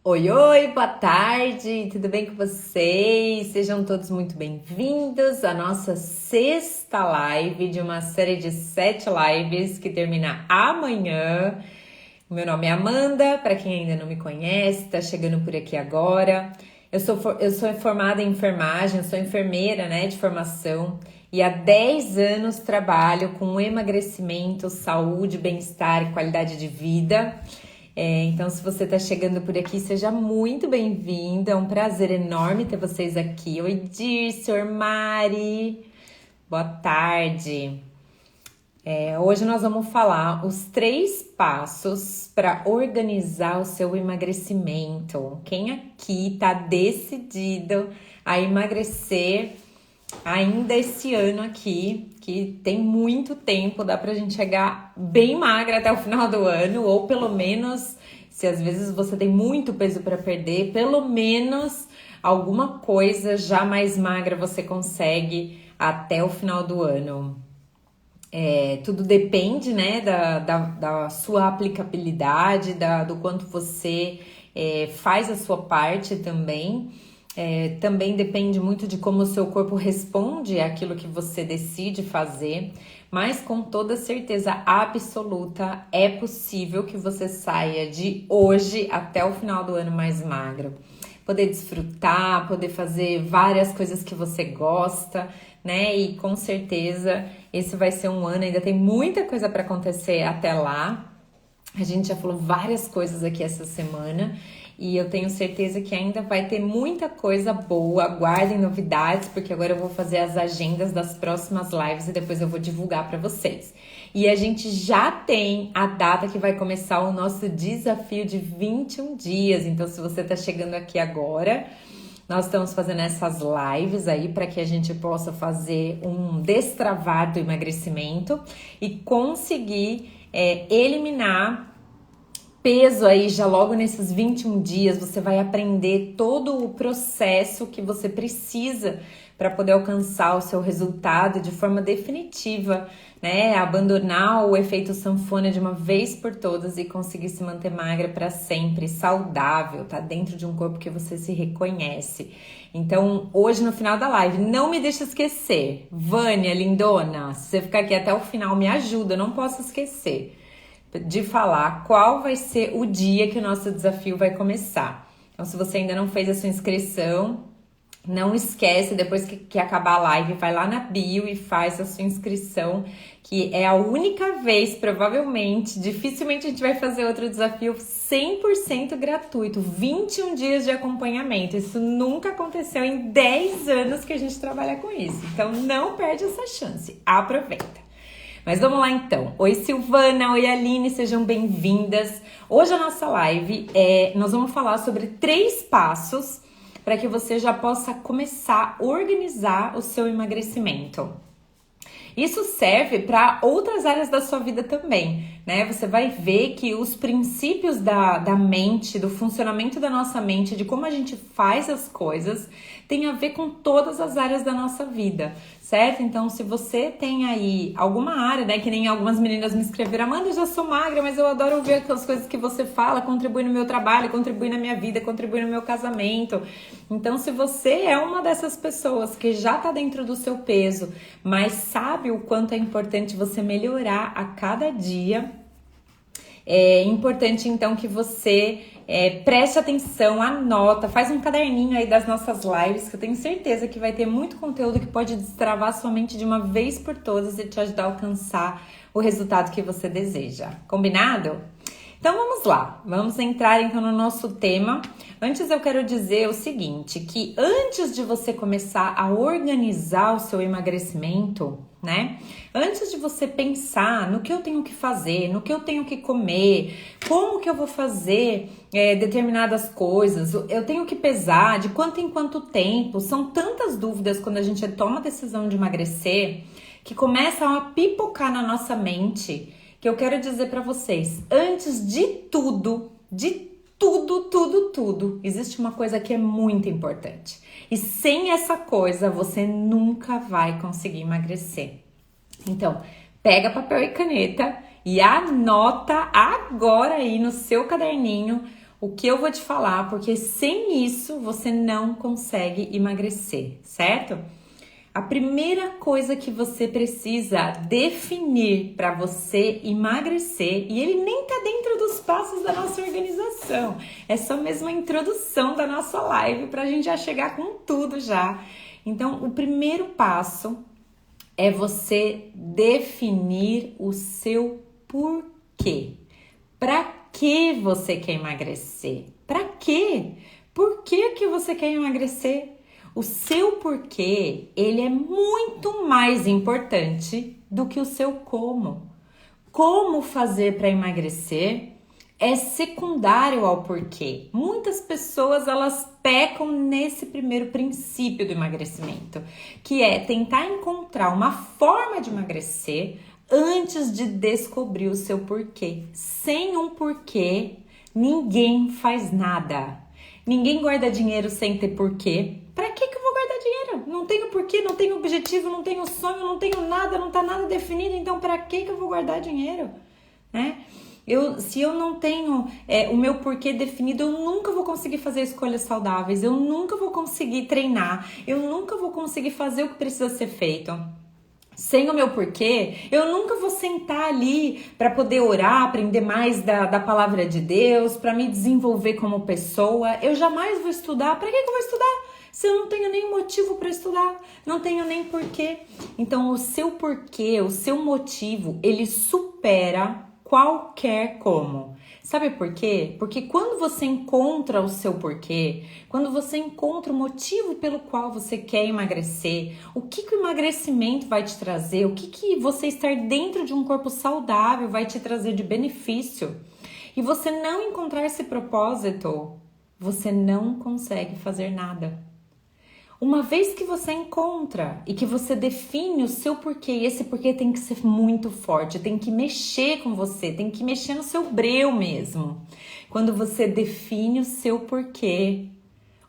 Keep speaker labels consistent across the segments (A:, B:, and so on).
A: Oi, oi, boa tarde, tudo bem com vocês? Sejam todos muito bem-vindos à nossa sexta live de uma série de 7 lives que termina amanhã. Meu nome é Amanda, para quem ainda não me conhece, tá chegando por aqui agora. Eu sou formada em enfermagem, eu sou enfermeira, né, de formação e há 10 anos trabalho com emagrecimento, saúde, bem-estar e qualidade de vida. Então, se você está chegando por aqui, seja muito bem-vinda. É um prazer enorme ter vocês aqui. Oi, Dirce, Mari. Boa tarde. Hoje nós vamos falar os 3 passos para organizar o seu emagrecimento. Quem aqui está decidido a emagrecer ainda esse ano aqui, que tem muito tempo, dá pra gente chegar bem magra até o final do ano, ou pelo menos, se às vezes você tem muito peso para perder, pelo menos alguma coisa já mais magra você consegue até o final do ano. Tudo depende, né, da sua aplicabilidade, do quanto você faz a sua parte também. Também depende muito de como o seu corpo responde àquilo que você decide fazer, mas com toda certeza absoluta é possível que você saia de hoje até o final do ano mais magro. Poder desfrutar, poder fazer várias coisas que você gosta, né? E com certeza esse vai ser um ano, ainda tem muita coisa para acontecer até lá. A gente já falou várias coisas aqui essa semana e eu tenho certeza que ainda vai ter muita coisa boa. Aguardem novidades, porque agora eu vou fazer as agendas das próximas lives e depois eu vou divulgar para vocês. E a gente já tem a data que vai começar o nosso desafio de 21 dias. Então, se você está chegando aqui agora, nós estamos fazendo essas lives aí para que a gente possa fazer um destravar do emagrecimento e conseguir eliminar peso aí já logo nesses 21 dias. Você vai aprender todo o processo que você precisa para poder alcançar o seu resultado de forma definitiva, né? Abandonar o efeito sanfona de uma vez por todas e conseguir se manter magra para sempre, saudável, tá dentro de um corpo que você se reconhece. Então, hoje no final da live, não me deixa esquecer, Vânia, lindona, se você ficar aqui até o final, me ajuda, eu não posso esquecer de falar qual vai ser o dia que o nosso desafio vai começar. Então, se você ainda não fez a sua inscrição, não esquece, depois que acabar a live, vai lá na bio e faz a sua inscrição, que é a única vez, provavelmente, dificilmente a gente vai fazer outro desafio 100% gratuito, 21 dias de acompanhamento. Isso nunca aconteceu em 10 anos que a gente trabalha com isso. Então, não perde essa chance, aproveita. Mas vamos lá então. Oi Silvana, oi Aline, sejam bem-vindas. Hoje a nossa live nós vamos falar sobre 3 passos para que você já possa começar a organizar o seu emagrecimento. Isso serve para outras áreas da sua vida também, né? Você vai ver que os princípios da mente, do funcionamento da nossa mente, de como a gente faz as coisas, tem a ver com todas as áreas da nossa vida, certo? Então, se você tem aí alguma área, né? Que nem algumas meninas me escreveram, Amanda, eu já sou magra, mas eu adoro ouvir aquelas coisas que você fala, contribui no meu trabalho, contribui na minha vida, contribui no meu casamento. Então, se você é uma dessas pessoas que já tá dentro do seu peso, mas sabe o quanto é importante você melhorar a cada dia, é importante então que você preste atenção, anota, faz um caderninho aí das nossas lives, que eu tenho certeza que vai ter muito conteúdo que pode destravar sua mente de uma vez por todas e te ajudar a alcançar o resultado que você deseja. Combinado? Então vamos lá, vamos entrar então no nosso tema. Antes eu quero dizer o seguinte, que antes de você começar a organizar o seu emagrecimento, né? Antes de você pensar no que eu tenho que fazer, no que eu tenho que comer, como que eu vou fazer determinadas coisas, eu tenho que pesar, de quanto em quanto tempo, são tantas dúvidas quando a gente toma a decisão de emagrecer, que começam a pipocar na nossa mente, que eu quero dizer para vocês, antes de tudo, existe uma coisa que é muito importante. E sem essa coisa, você nunca vai conseguir emagrecer. Então, pega papel e caneta e anota agora aí no seu caderninho o que eu vou te falar, porque sem isso você não consegue emagrecer, certo? A primeira coisa que você precisa definir para você emagrecer, e ele nem tá dentro dos passos da nossa organização, é só mesmo a introdução da nossa live para a gente já chegar com tudo já. Então, o primeiro passo é você definir o seu porquê. Para que você quer emagrecer? Para quê? Por que você quer emagrecer? O seu porquê, ele é muito mais importante do que o seu como. Como fazer para emagrecer é secundário ao porquê. Muitas pessoas, elas pecam nesse primeiro princípio do emagrecimento, que é tentar encontrar uma forma de emagrecer antes de descobrir o seu porquê. Sem um porquê, ninguém faz nada. Ninguém guarda dinheiro sem ter porquê. Pra que eu vou guardar dinheiro? Não tenho porquê, não tenho objetivo, não tenho sonho, não tenho nada, não tá nada definido, então pra que eu vou guardar dinheiro? Né? Se eu não tenho o meu porquê definido, eu nunca vou conseguir fazer escolhas saudáveis, eu nunca vou conseguir treinar, eu nunca vou conseguir fazer o que precisa ser feito. Sem o meu porquê, eu nunca vou sentar ali para poder orar, aprender mais da palavra de Deus, para me desenvolver como pessoa. Eu jamais vou estudar. Para que eu vou estudar? Se eu não tenho nem motivo para estudar, não tenho nem porquê. Então, o seu porquê, o seu motivo, ele supera qualquer como. Sabe por quê? Porque quando você encontra o seu porquê, quando você encontra o motivo pelo qual você quer emagrecer, o que o emagrecimento vai te trazer, o que você estar dentro de um corpo saudável vai te trazer de benefício, e você não encontrar esse propósito, você não consegue fazer nada. Uma vez que você encontra e que você define o seu porquê, e esse porquê tem que ser muito forte, tem que mexer com você, tem que mexer no seu breu mesmo. Quando você define o seu porquê,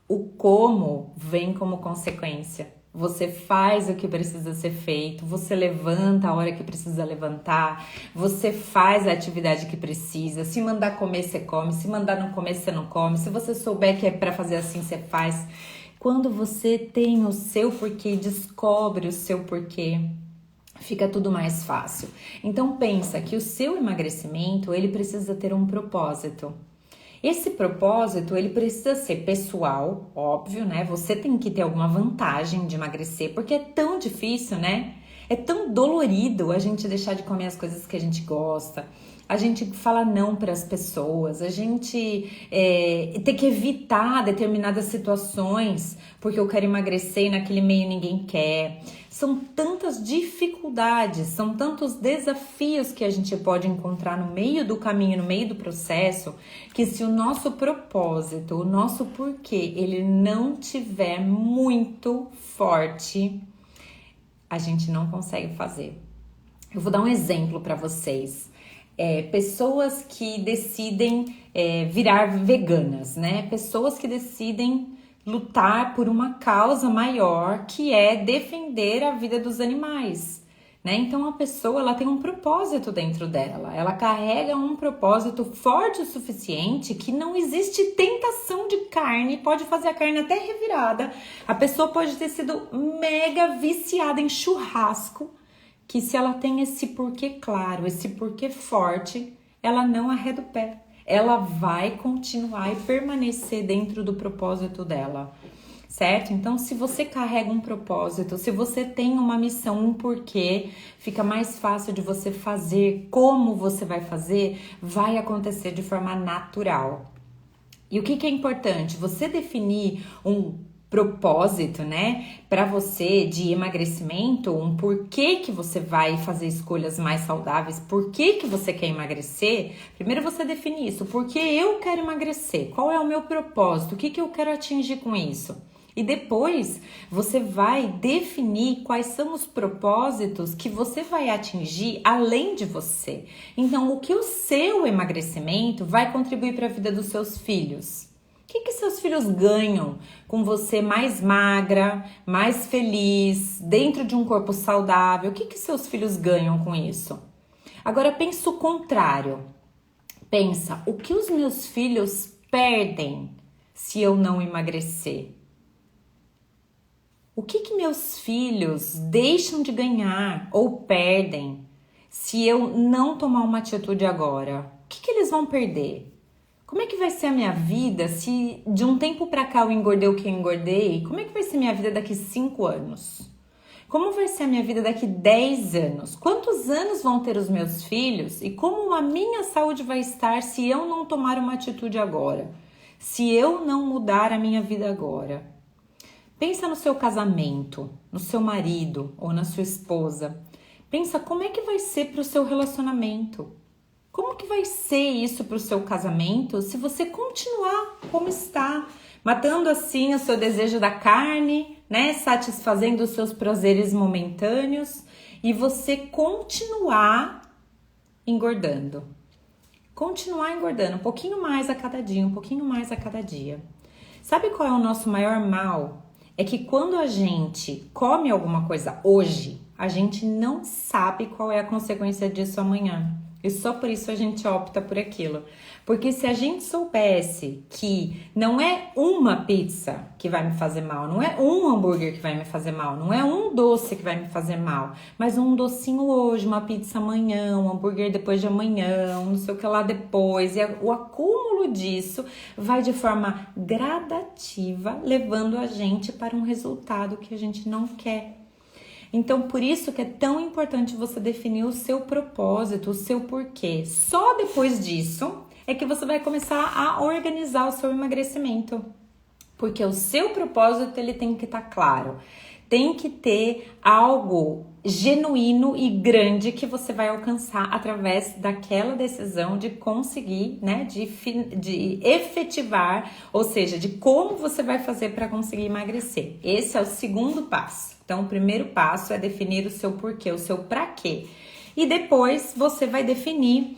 A: o como vem como consequência. Você faz o que precisa ser feito, você levanta a hora que precisa levantar, você faz a atividade que precisa. Se mandar comer, você come, se mandar não comer, você não come. Se você souber que é para fazer assim, você faz. Quando você tem o seu porquê, descobre o seu porquê, fica tudo mais fácil. Então pensa que o seu emagrecimento, ele precisa ter um propósito. Esse propósito, ele precisa ser pessoal, óbvio, né? Você tem que ter alguma vantagem de emagrecer, porque é tão difícil, né? É tão dolorido a gente deixar de comer as coisas que a gente gosta, a gente fala não para as pessoas, a gente tem que evitar determinadas situações porque eu quero emagrecer e naquele meio ninguém quer. São tantas dificuldades, são tantos desafios que a gente pode encontrar no meio do caminho, no meio do processo, que se o nosso propósito, o nosso porquê, ele não tiver muito forte, a gente não consegue fazer. Eu vou dar um exemplo para vocês. Pessoas que decidem virar veganas, né? Pessoas que decidem lutar por uma causa maior, que é defender a vida dos animais, né? Então a pessoa, ela tem um propósito dentro dela, ela carrega um propósito forte o suficiente que não existe tentação de carne, pode fazer a carne até revirada, a pessoa pode ter sido mega viciada em churrasco, que se ela tem esse porquê claro, esse porquê forte, ela não arreda o pé. Ela vai continuar e permanecer dentro do propósito dela, certo? Então, se você carrega um propósito, se você tem uma missão, um porquê, fica mais fácil de você fazer. Como você vai fazer, vai acontecer de forma natural. E o que é importante? Você definir um propósito, né, para você de emagrecimento, um porquê que você vai fazer escolhas mais saudáveis, por que você quer emagrecer. Primeiro você define isso, porque eu quero emagrecer, qual é o meu propósito, o que eu quero atingir com isso. E depois você vai definir quais são os propósitos que você vai atingir além de você. Então, o que o seu emagrecimento vai contribuir para a vida dos seus filhos? O que seus filhos ganham com você mais magra, mais feliz, dentro de um corpo saudável? O que seus filhos ganham com isso? Agora pensa o contrário. Pensa, o que os meus filhos perdem se eu não emagrecer? O que meus filhos deixam de ganhar ou perdem se eu não tomar uma atitude agora? O que eles vão perder? Como é que vai ser a minha vida se de um tempo pra cá eu engordei o que eu engordei? Como é que vai ser a minha vida daqui 5 anos? Como vai ser a minha vida daqui 10 anos? Quantos anos vão ter os meus filhos? E como a minha saúde vai estar se eu não tomar uma atitude agora? Se eu não mudar a minha vida agora? Pensa no seu casamento, no seu marido ou na sua esposa. Pensa como é que vai ser para o seu relacionamento. Como que vai ser isso para o seu casamento se você continuar como está, matando assim o seu desejo da carne, né, satisfazendo os seus prazeres momentâneos e você continuar engordando. Continuar engordando um pouquinho mais a cada dia, um pouquinho mais a cada dia. Sabe qual é o nosso maior mal? É que quando a gente come alguma coisa hoje, a gente não sabe qual é a consequência disso amanhã. E só por isso a gente opta por aquilo. Porque se a gente soubesse que não é uma pizza que vai me fazer mal, não é um hambúrguer que vai me fazer mal, não é um doce que vai me fazer mal, mas um docinho hoje, uma pizza amanhã, um hambúrguer depois de amanhã, não sei o que lá depois. E o acúmulo disso vai de forma gradativa, levando a gente para um resultado que a gente não quer. Então, por isso que é tão importante você definir o seu propósito, o seu porquê. Só depois disso é que você vai começar a organizar o seu emagrecimento. Porque o seu propósito, ele tem que estar claro. Tem que ter algo genuíno e grande que você vai alcançar através daquela decisão de conseguir, né, de efetivar, ou seja, de como você vai fazer para conseguir emagrecer. Esse é o segundo passo. Então, o primeiro passo é definir o seu porquê, o seu pra quê. E depois você vai definir,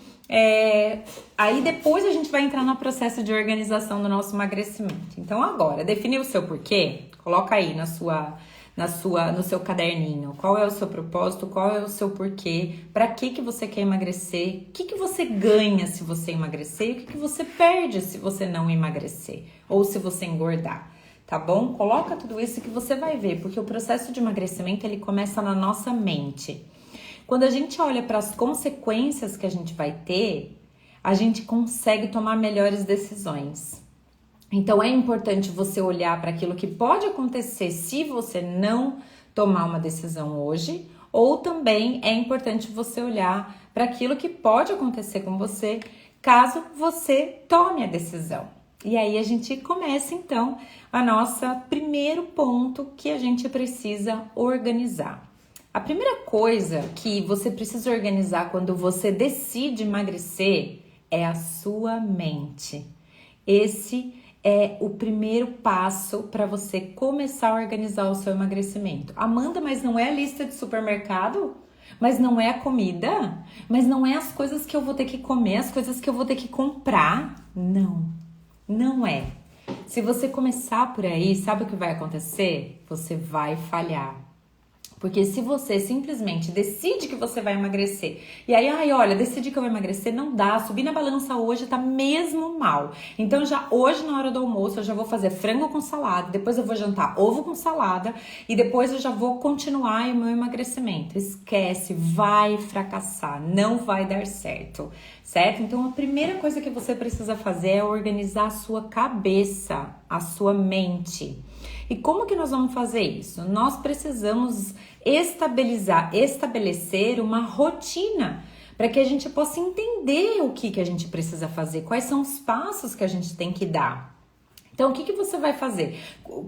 A: aí depois a gente vai entrar no processo de organização do nosso emagrecimento. Então, agora, definir o seu porquê, coloca aí no seu caderninho. Qual é o seu propósito, qual é o seu porquê, para que você quer emagrecer, o que você ganha se você emagrecer e o que você perde se você não emagrecer ou se você engordar. Tá bom? Coloca tudo isso que você vai ver, porque o processo de emagrecimento ele começa na nossa mente. Quando a gente olha para as consequências que a gente vai ter, a gente consegue tomar melhores decisões. Então é importante você olhar para aquilo que pode acontecer se você não tomar uma decisão hoje, ou também é importante você olhar para aquilo que pode acontecer com você caso você tome a decisão. E aí a gente começa então a nossa primeiro ponto que a gente precisa organizar. A primeira coisa que você precisa organizar quando você decide emagrecer é a sua mente. Esse é o primeiro passo para você começar a organizar o seu emagrecimento. Amanda, mas não é a lista de supermercado? Mas não é a comida? Mas não é as coisas que eu vou ter que comer, as coisas que eu vou ter que comprar? Não é. Se você começar por aí, sabe o que vai acontecer? Você vai falhar. Porque se você simplesmente decide que você vai emagrecer, e aí, olha, decidi que eu vou emagrecer, não dá, subir na balança hoje tá mesmo mal. Então já hoje na hora do almoço eu já vou fazer frango com salada, depois eu vou jantar ovo com salada e depois eu já vou continuar o meu emagrecimento. Esquece, vai fracassar, não vai dar certo, certo? Então a primeira coisa que você precisa fazer é organizar a sua cabeça, a sua mente. E como que nós vamos fazer isso? Nós precisamos estabelecer uma rotina para que a gente possa entender o que a gente precisa fazer, quais são os passos que a gente tem que dar. Então, o que você vai fazer?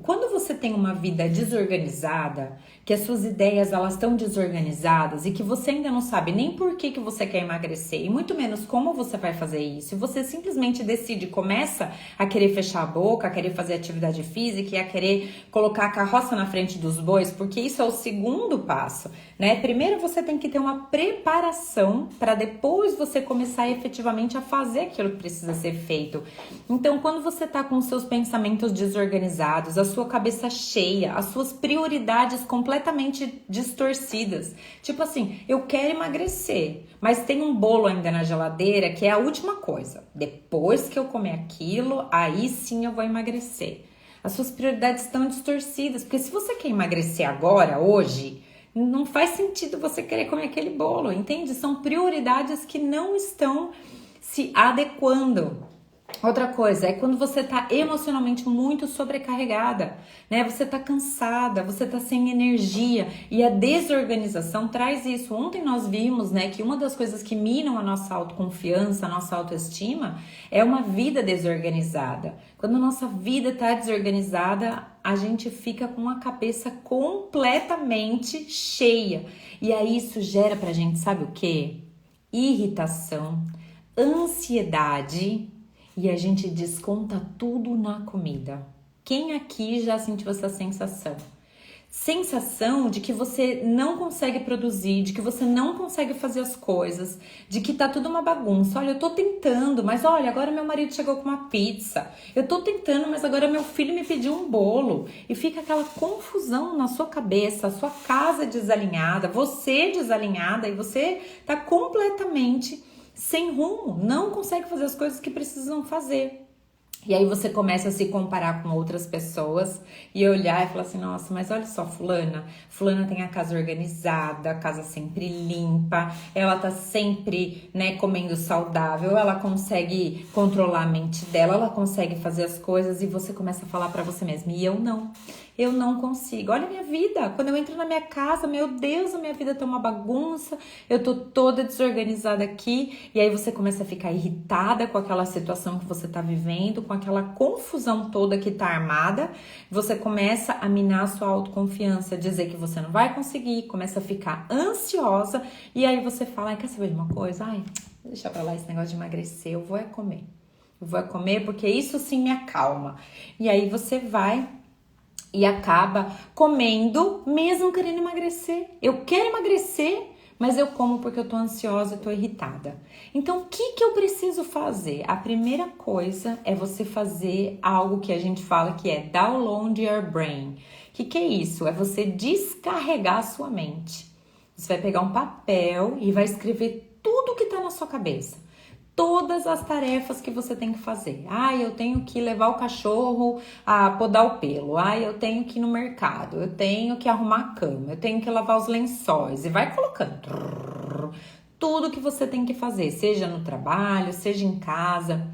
A: Quando você tem uma vida desorganizada, que as suas ideias elas estão desorganizadas e que você ainda não sabe nem por que você quer emagrecer e muito menos como você vai fazer isso, e você simplesmente decide, começa a querer fechar a boca, a querer fazer atividade física e a querer colocar a carroça na frente dos bois, porque isso é o segundo passo, né? Primeiro você tem que ter uma preparação para depois você começar efetivamente a fazer aquilo que precisa ser feito. Então, quando você tá com os seus pensamentos pensamentos desorganizados, a sua cabeça cheia, as suas prioridades completamente distorcidas. Tipo assim, eu quero emagrecer, mas tem um bolo ainda na geladeira que é a última coisa. Depois que eu comer aquilo, aí sim eu vou emagrecer. As suas prioridades estão distorcidas, porque se você quer emagrecer agora, hoje, não faz sentido você querer comer aquele bolo, entende? São prioridades que não estão se adequando. Outra coisa é quando você tá emocionalmente muito sobrecarregada, né? Você tá cansada, você tá sem energia e a desorganização traz isso. Ontem nós vimos, né, que uma das coisas que minam a nossa autoconfiança, a nossa autoestima é uma vida desorganizada. Quando a nossa vida tá desorganizada, a gente fica com a cabeça completamente cheia. E aí isso gera pra gente, sabe o quê? Irritação, ansiedade. E a gente desconta tudo na comida. Quem aqui já sentiu essa sensação? Sensação de que você não consegue produzir, de que você não consegue fazer as coisas, de que tá tudo uma bagunça. Olha, eu tô tentando, mas olha, agora meu marido chegou com uma pizza. Eu tô tentando, mas agora meu filho me pediu um bolo. E fica aquela confusão na sua cabeça, a sua casa desalinhada, você desalinhada e você tá completamente sem rumo, não consegue fazer as coisas que precisam fazer. E aí você começa a se comparar com outras pessoas e olhar e falar assim, nossa, mas olha só fulana tem a casa organizada, a casa sempre limpa, ela tá sempre, né, comendo saudável, ela consegue controlar a mente dela, ela consegue fazer as coisas e você começa a falar pra você mesmo, e eu não consigo. Olha a minha vida, quando eu entro na minha casa, meu Deus, a minha vida tá uma bagunça, eu tô toda desorganizada aqui, e aí você começa a ficar irritada com aquela situação que você tá vivendo, com aquela confusão toda que tá armada, você começa a minar a sua autoconfiança, dizer que você não vai conseguir, começa a ficar ansiosa, e aí você fala, quer saber de uma coisa? Ai, deixa pra lá esse negócio de emagrecer, eu vou é comer. Eu vou é comer porque isso sim me acalma. E aí você vai e acaba comendo, mesmo querendo emagrecer. Eu quero emagrecer, mas eu como porque eu tô ansiosa e tô irritada. Então, o que eu preciso fazer? A primeira coisa é você fazer algo que a gente fala que é download your brain. O que é isso? É você descarregar a sua mente. Você vai pegar um papel e vai escrever tudo que tá na sua cabeça. Todas as tarefas que você tem que fazer. Eu tenho que levar o cachorro a podar o pelo. Eu tenho que ir no mercado. Eu tenho que arrumar a cama. Eu tenho que lavar os lençóis. E vai colocando tudo que você tem que fazer, seja no trabalho, seja em casa.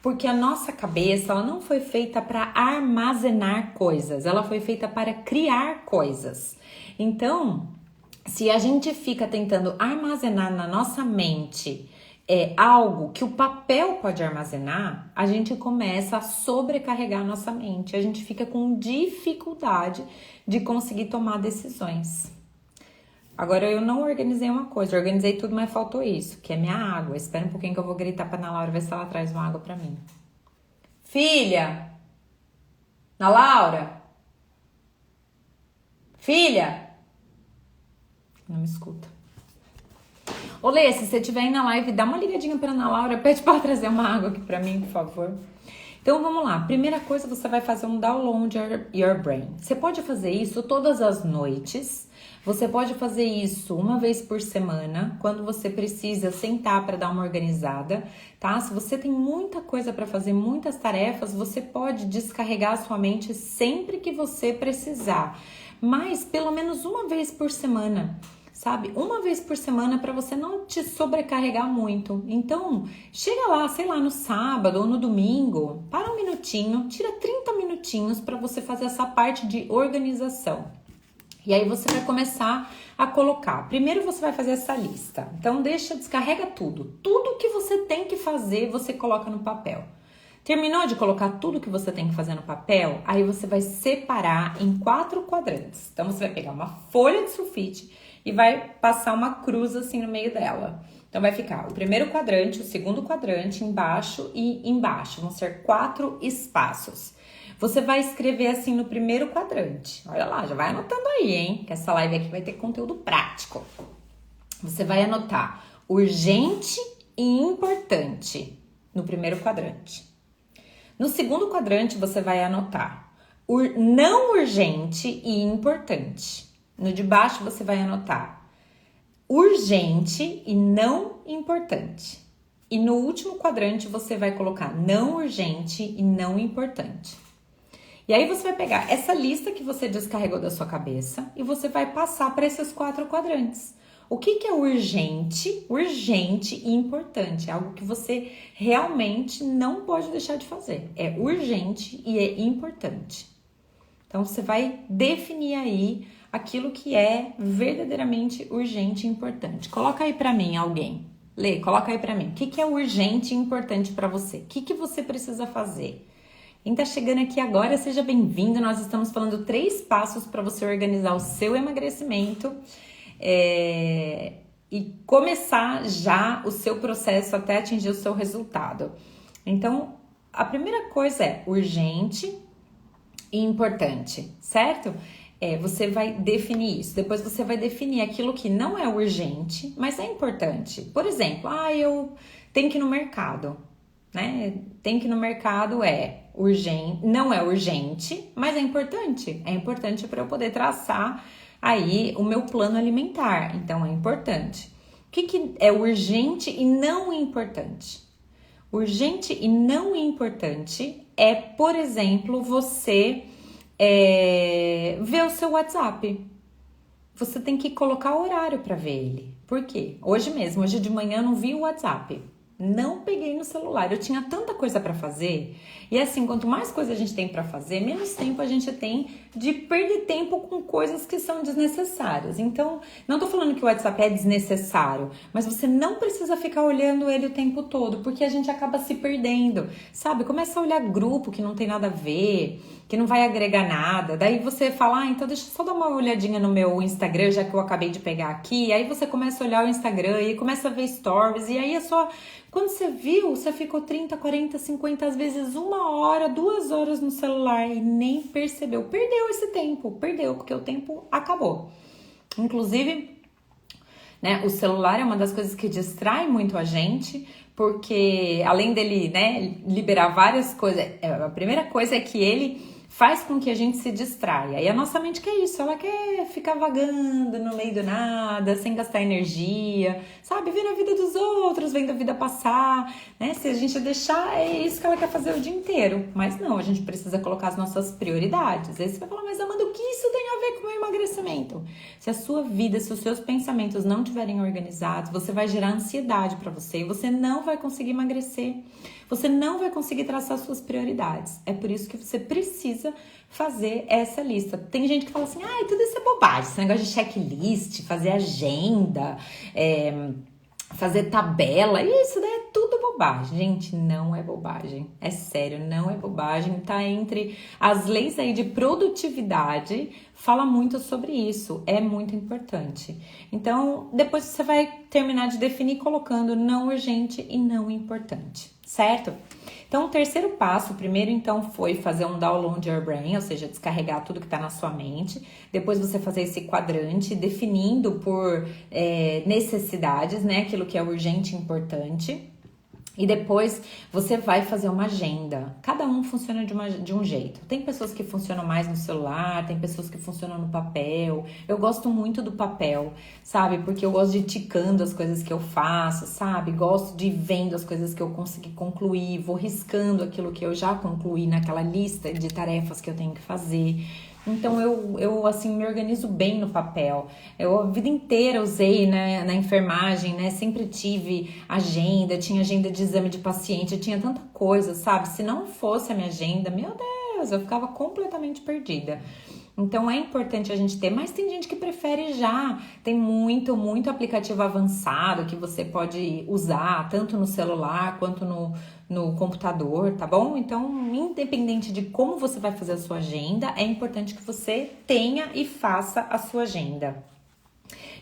A: Porque a nossa cabeça, ela não foi feita para armazenar coisas. Ela foi feita para criar coisas. Então, se a gente fica tentando armazenar na nossa mente algo que o papel pode armazenar, a gente começa a sobrecarregar a nossa mente. A gente fica com dificuldade de conseguir tomar decisões. Agora, eu não organizei uma coisa, eu organizei tudo, mas faltou isso, que é minha água. Espera um pouquinho que eu vou gritar pra Ana Laura ver se ela traz uma água pra mim. Filha! Ana Laura? Filha! Não me escuta. Ô Lê, se você estiver aí na live, dá uma ligadinha pra Ana Laura, pede pra ela trazer uma água aqui pra mim, por favor. Então vamos lá, primeira coisa, você vai fazer um download your brain. Você pode fazer isso todas as noites, você pode fazer isso uma vez por semana, quando você precisa sentar para dar uma organizada, tá? Se você tem muita coisa para fazer, muitas tarefas, você pode descarregar a sua mente sempre que você precisar, mas pelo menos uma vez por semana. Sabe? Uma vez por semana para você não te sobrecarregar muito. Então, chega lá, sei lá, no sábado ou no domingo, para um minutinho, tira 30 minutinhos para você fazer essa parte de organização. E aí você vai começar a colocar. Primeiro você vai fazer essa lista. Então, descarrega tudo. Tudo que você tem que fazer, você coloca no papel. Terminou de colocar tudo que você tem que fazer no papel? Aí você vai separar em 4 quadrantes. Então, você vai pegar uma folha de sulfite e vai passar uma cruz assim no meio dela. Então, vai ficar o primeiro quadrante, o segundo quadrante, embaixo e embaixo. Vão ser 4 espaços. Você vai escrever assim no primeiro quadrante. Olha lá, já vai anotando aí, hein? Que essa live aqui vai ter conteúdo prático. Você vai anotar urgente e importante no primeiro quadrante. No segundo quadrante, você vai anotar não urgente e importante. No de baixo, você vai anotar urgente e não importante. E no último quadrante, você vai colocar não urgente e não importante. E aí você vai pegar essa lista que você descarregou da sua cabeça e você vai passar para esses 4 quadrantes. O que é urgente e importante? É algo que você realmente não pode deixar de fazer. É urgente e é importante. Então, você vai definir aí aquilo que é verdadeiramente urgente e importante. Coloca aí para mim alguém. Lê, coloca aí para mim. O que é urgente e importante para você? O que você precisa fazer? Quem tá chegando aqui agora, seja bem-vindo. Nós estamos falando 3 passos para você organizar o seu emagrecimento e começar já o seu processo até atingir o seu resultado. Então, a primeira coisa é urgente e importante, certo? Você vai definir isso. Depois você vai definir aquilo que não é urgente, mas é importante. Por exemplo, eu tenho que ir no mercado, né? Tem que ir no mercado urgente, não é urgente, mas é importante. É importante para eu poder traçar aí o meu plano alimentar. Então, é importante. O que é urgente e não importante? Urgente e não importante é, por exemplo, você ver o seu WhatsApp. Você tem que colocar horário para ver ele. Por quê? Hoje de manhã eu não vi o WhatsApp. Não peguei no celular, eu tinha tanta coisa para fazer. E assim, quanto mais coisa a gente tem para fazer, menos tempo a gente tem de perder tempo com coisas que são desnecessárias. Então, não tô falando que o WhatsApp é desnecessário, mas você não precisa ficar olhando ele o tempo todo, porque a gente acaba se perdendo, sabe? Começa a olhar grupo que não tem nada a ver, que não vai agregar nada. Daí você fala, então deixa eu só dar uma olhadinha no meu Instagram, já que eu acabei de pegar aqui. Aí você começa a olhar o Instagram e começa a ver stories, e aí é só... Quando você viu, você ficou 30, 40, 50, às vezes 1 hora, 2 horas no celular e nem percebeu. Perdeu esse tempo, porque o tempo acabou. Inclusive, né, o celular é uma das coisas que distrai muito a gente, porque além dele, né, liberar várias coisas, a primeira coisa é que ele faz com que a gente se distraia. E a nossa mente quer isso, ela quer ficar vagando no meio do nada, sem gastar energia, sabe? Vendo a vida dos outros, vendo a vida passar, né? Se a gente deixar, é isso que ela quer fazer o dia inteiro. Mas não, a gente precisa colocar as nossas prioridades. Aí você vai falar, mas Amanda, o que isso tem a ver com o meu emagrecimento? Se a sua vida, se os seus pensamentos não estiverem organizados, você vai gerar ansiedade para você e você não vai conseguir emagrecer. Você não vai conseguir traçar suas prioridades. É por isso que você precisa fazer essa lista. Tem gente que fala assim, tudo isso é bobagem. Esse negócio de checklist, fazer agenda, fazer tabela, isso daí é tudo bobagem. Gente, não é bobagem. É sério, não é bobagem. Tá entre as leis aí de produtividade, fala muito sobre isso. É muito importante. Então, depois você vai terminar de definir colocando não urgente e não importante. Certo? Então, o terceiro passo, primeiro então foi fazer um download your brain, ou seja, descarregar tudo que está na sua mente. Depois você fazer esse quadrante, definindo por necessidades, né? Aquilo que é urgente e importante. E depois você vai fazer uma agenda. Cada um funciona de um jeito. Tem pessoas que funcionam mais no celular, tem pessoas que funcionam no papel. Eu gosto muito do papel, sabe? Porque eu gosto de ir ticando as coisas que eu faço, sabe? Gosto de ir vendo as coisas que eu consegui concluir, vou riscando aquilo que eu já concluí naquela lista de tarefas que eu tenho que fazer. Então, eu assim, me organizo bem no papel. Eu a vida inteira usei, né, na enfermagem, né? Sempre tive agenda, tinha agenda de exame de paciente, eu tinha tanta coisa, sabe? Se não fosse a minha agenda, meu Deus, eu ficava completamente perdida. Então, é importante a gente ter, mas tem gente que prefere já. Tem muito aplicativo avançado que você pode usar, tanto no celular quanto no computador, tá bom? Então, independente de como você vai fazer a sua agenda, é importante que você tenha e faça a sua agenda.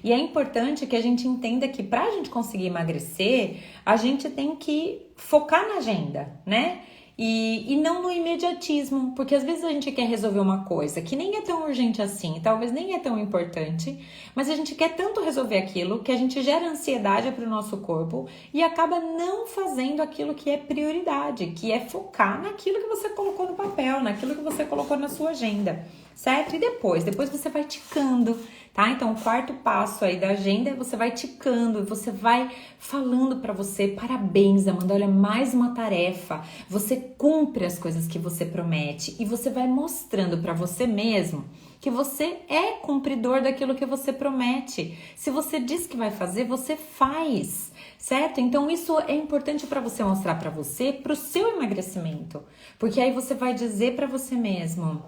A: E é importante que a gente entenda que pra gente conseguir emagrecer, a gente tem que focar na agenda, né? e não no imediatismo, porque às vezes a gente quer resolver uma coisa que nem é tão urgente assim, talvez nem é tão importante, mas a gente quer tanto resolver aquilo que a gente gera ansiedade para o nosso corpo e acaba não fazendo aquilo que é prioridade, que é focar naquilo que você colocou no papel, naquilo que você colocou na sua agenda, certo? E depois você vai ticando, tá? Então, o quarto passo aí da agenda é você vai ticando, você vai falando para você, parabéns, Amanda, olha, mais uma tarefa, você cumpre as coisas que você promete e você vai mostrando para você mesmo que você é cumpridor daquilo que você promete. Se você diz que vai fazer, você faz, certo? Então isso é importante para você mostrar para você, para o seu emagrecimento, porque aí você vai dizer para você mesmo: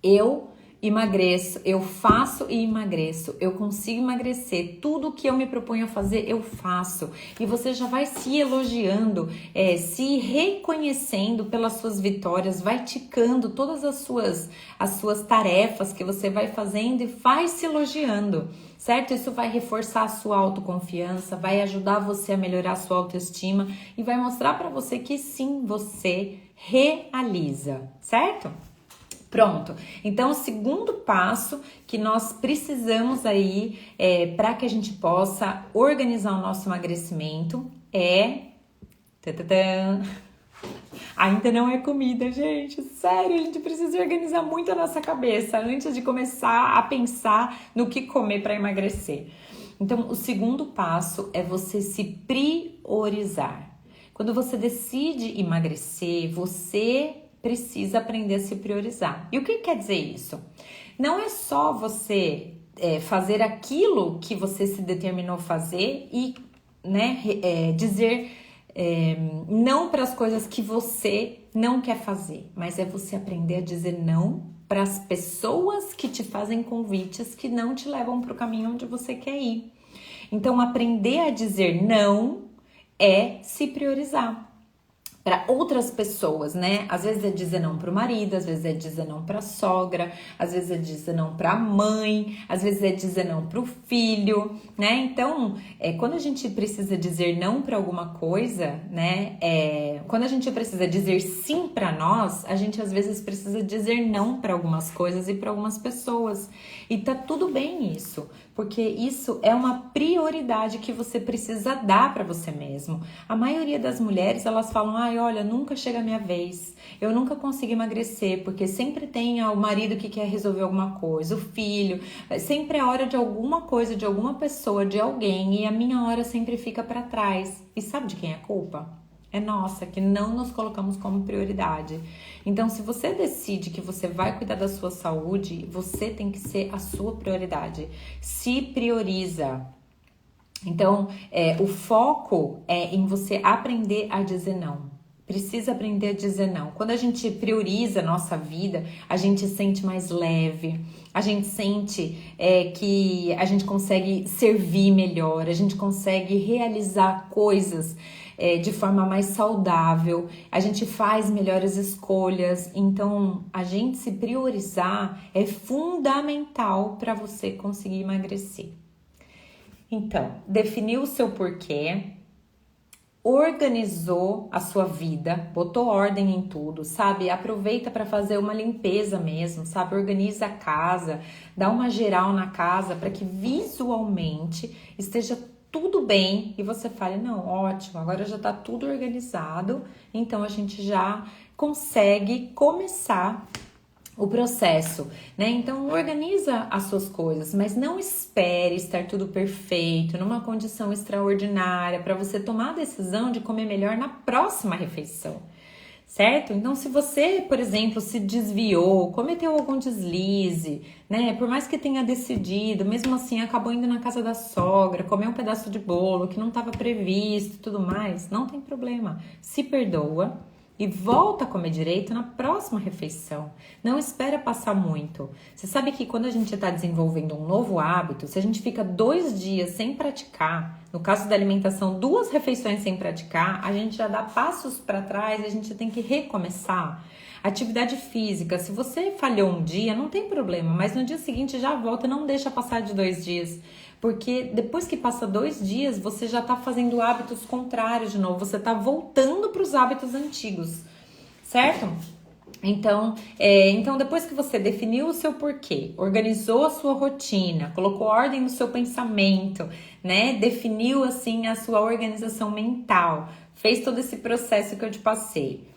A: eu emagreço, eu faço e emagreço, eu consigo emagrecer, tudo que eu me proponho a fazer, eu faço. E você já vai se elogiando, se reconhecendo pelas suas vitórias, vai ticando todas as suas tarefas que você vai fazendo e vai se elogiando, certo? Isso vai reforçar a sua autoconfiança, vai ajudar você a melhorar a sua autoestima e vai mostrar para você que sim, você realiza, certo? Pronto, então o segundo passo que nós precisamos aí para que a gente possa organizar o nosso emagrecimento é... Ainda não é comida, gente, sério, a gente precisa organizar muito a nossa cabeça antes de começar a pensar no que comer para emagrecer. Então, o segundo passo é você se priorizar. Quando você decide emagrecer, você precisa aprender a se priorizar. E o que quer dizer isso? Não é só você fazer aquilo que você se determinou fazer e dizer não para as coisas que você não quer fazer, mas é você aprender a dizer não para as pessoas que te fazem convites que não te levam para o caminho onde você quer ir. Então, aprender a dizer não é se priorizar. Para outras pessoas, né? Às vezes é dizer não para o marido, às vezes é dizer não para a sogra, às vezes é dizer não para a mãe, às vezes é dizer não para o filho, né? Então, quando a gente precisa dizer não para alguma coisa, né? Quando a gente precisa dizer sim para nós, a gente às vezes precisa dizer não para algumas coisas e para algumas pessoas. E tá tudo bem isso, porque isso é uma prioridade que você precisa dar para você mesmo. A maioria das mulheres, elas falam: olha, nunca chega a minha vez, eu nunca consigo emagrecer, porque sempre tem o marido que quer resolver alguma coisa, o filho, sempre é hora de alguma coisa, de alguma pessoa, de alguém, e a minha hora sempre fica para trás. E sabe de quem é a culpa? É nossa, que não nos colocamos como prioridade. Então, se você decide que você vai cuidar da sua saúde, você tem que ser a sua prioridade. Se prioriza. Então, o foco é em você aprender a dizer não. Precisa aprender a dizer não. Quando a gente prioriza a nossa vida, a gente sente mais leve, a gente sente que a gente consegue servir melhor, a gente consegue realizar coisas de forma mais saudável, a gente faz melhores escolhas. Então, a gente se priorizar é fundamental para você conseguir emagrecer. Então, definiu o seu porquê, organizou a sua vida, botou ordem em tudo, sabe? Aproveita para fazer uma limpeza mesmo, sabe? Organiza a casa, dá uma geral na casa para que visualmente esteja tudo bem e você fale: não, ótimo, agora já tá tudo organizado, então a gente já consegue começar o processo, né? Então, organiza as suas coisas, mas não espere estar tudo perfeito, numa condição extraordinária, para você tomar a decisão de comer melhor na próxima refeição, certo? Então, se você, por exemplo, se desviou, cometeu algum deslize, né? Por mais que tenha decidido, mesmo assim acabou indo na casa da sogra, comeu um pedaço de bolo que não estava previsto e tudo mais, não tem problema. Se perdoa e volta a comer direito na próxima refeição. Não espera passar muito. Você sabe que quando a gente está desenvolvendo um novo hábito, se a gente fica 2 dias sem praticar, no caso da alimentação, 2 refeições sem praticar, a gente já dá passos para trás e a gente tem que recomeçar. Atividade física, se você falhou um dia, não tem problema, mas no dia seguinte já volta, não deixa passar de 2 dias. Porque depois que passa 2 dias, você já está fazendo hábitos contrários de novo, você está voltando para os hábitos antigos. certo? Então, depois que você definiu o seu porquê, organizou a sua rotina, colocou ordem no seu pensamento, né? Definiu, assim, a sua organização mental, fez todo esse processo que eu te passei,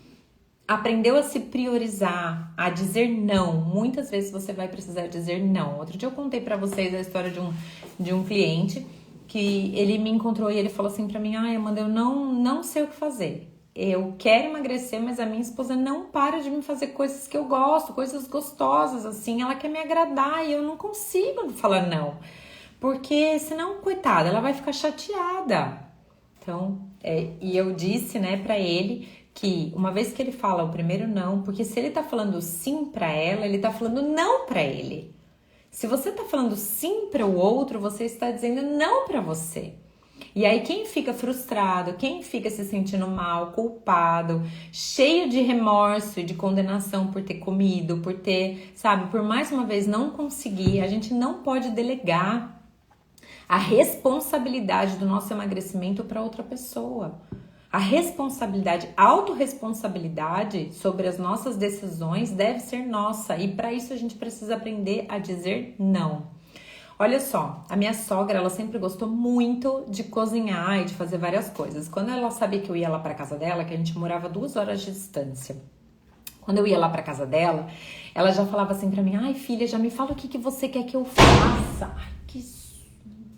A: aprendeu a se priorizar, a dizer não. Muitas vezes você vai precisar dizer não. Outro dia eu contei pra vocês a história de um cliente que ele me encontrou e ele falou assim pra mim: Amanda, eu não sei o que fazer. Eu quero emagrecer, mas a minha esposa não para de me fazer coisas que eu gosto, coisas gostosas, assim. Ela quer me agradar e eu não consigo falar não. Porque senão, coitada, ela vai ficar chateada. Então, e eu disse, né, pra ele que uma vez que ele fala o primeiro não, porque se ele tá falando sim pra ela, ele tá falando não pra ele. Se você tá falando sim para o outro, você está dizendo não pra você. E aí quem fica frustrado, quem fica se sentindo mal, culpado, cheio de remorso e de condenação por ter comido, por ter, sabe, por mais uma vez não conseguir, a gente não pode delegar a responsabilidade do nosso emagrecimento para outra pessoa. A responsabilidade, a autorresponsabilidade sobre as nossas decisões deve ser nossa. E para isso a gente precisa aprender a dizer não. Olha só, a minha sogra, ela sempre gostou muito de cozinhar e de fazer várias coisas. Quando ela sabia que eu ia lá para casa dela, que a gente morava 2 horas de distância. Quando eu ia lá para casa dela, ela já falava assim para mim: ai, filha, já me fala o que você quer que eu faça. Ai, que...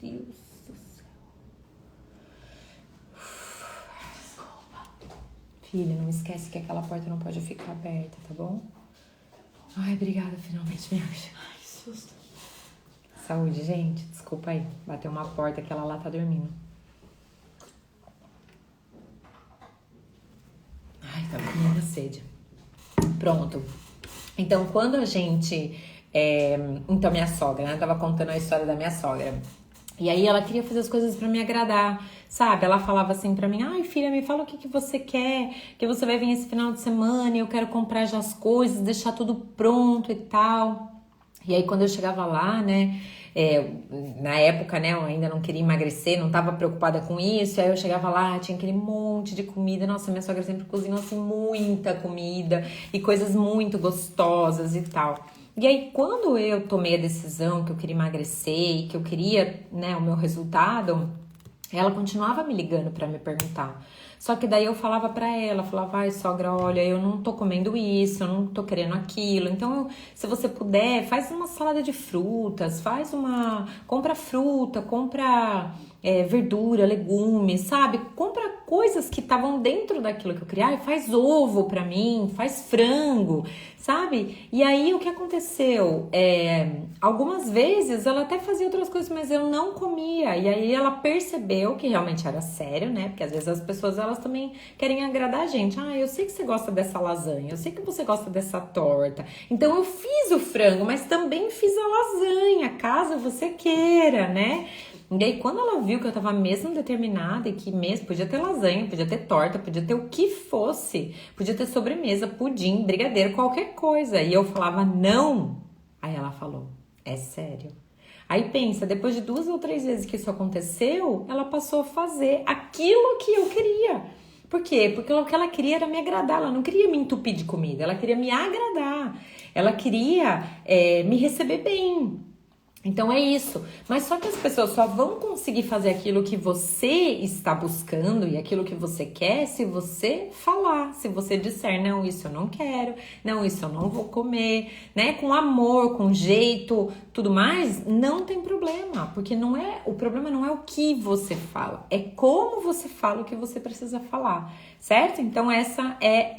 A: Meu Deus do céu. Filha, não esquece que aquela porta não pode ficar aberta, tá bom? Ai, obrigada, finalmente me acha. Ai, que susto. Saúde, gente. Desculpa aí. Bateu uma porta que ela lá tá dormindo. Ai, tá com muita sede. Pronto. Então, quando a gente... Então, minha sogra, né? Eu tava contando a história da minha sogra. E aí, ela queria fazer as coisas pra me agradar, sabe? Ela falava assim pra mim: ai, filha, me fala o que você quer, que você vai vir esse final de semana e eu quero comprar já as coisas, deixar tudo pronto e tal. E aí, quando eu chegava lá, né... na época, né, eu ainda não queria emagrecer, não tava preocupada com isso. Aí eu chegava lá, tinha aquele monte de comida. Nossa, minha sogra sempre cozinhou assim muita comida e coisas muito gostosas e tal. E aí, quando eu tomei a decisão que eu queria emagrecer e que eu queria, né, o meu resultado, ela continuava me ligando pra me perguntar. Só que daí eu falava pra ela, falava: ai, sogra, olha, eu não tô comendo isso, eu não tô querendo aquilo. Então, se você puder, faz uma salada de frutas, compra fruta, compra verdura, legumes, sabe? Compra coisas que estavam dentro daquilo que eu queria. Ai, faz ovo pra mim, faz frango, sabe? E aí, o que aconteceu? Algumas vezes ela até fazia outras coisas, mas eu não comia. E aí ela percebeu que realmente era sério, né? Porque às vezes as pessoas, elas também querem agradar a gente. Ah, eu sei que você gosta dessa lasanha, eu sei que você gosta dessa torta. Então eu fiz o frango, mas também fiz a lasanha, caso você queira, né? E aí, quando ela viu que eu tava mesmo determinada e que mesmo podia ter lasanha, podia ter torta, podia ter o que fosse, podia ter sobremesa, pudim, brigadeiro, qualquer coisa. E eu falava não. Aí ela falou: é sério? Aí pensa, depois de 2 ou 3 vezes que isso aconteceu, ela passou a fazer aquilo que eu queria. Por quê? Porque o que ela queria era me agradar, ela não queria me entupir de comida, ela queria me agradar, ela queria me receber bem. Então é isso, mas só que as pessoas só vão conseguir fazer aquilo que você está buscando e aquilo que você quer se você falar, se você disser: não, isso eu não quero, não, isso eu não vou comer, né? Com amor, com jeito, tudo mais, não tem problema, porque o problema não é o que você fala, é como você fala o que você precisa falar, certo? Então essa é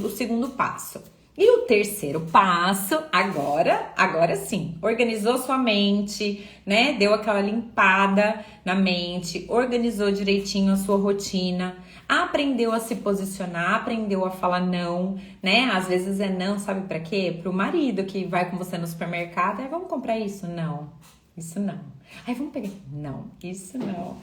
A: o segundo passo. E o terceiro passo, agora sim, organizou sua mente, né? Deu aquela limpada na mente, organizou direitinho a sua rotina, aprendeu a se posicionar, aprendeu a falar não, né? Às vezes é não, sabe pra quê? Pro marido que vai com você no supermercado: vamos comprar isso? Não, isso não. Aí vamos pegar. Não, isso não.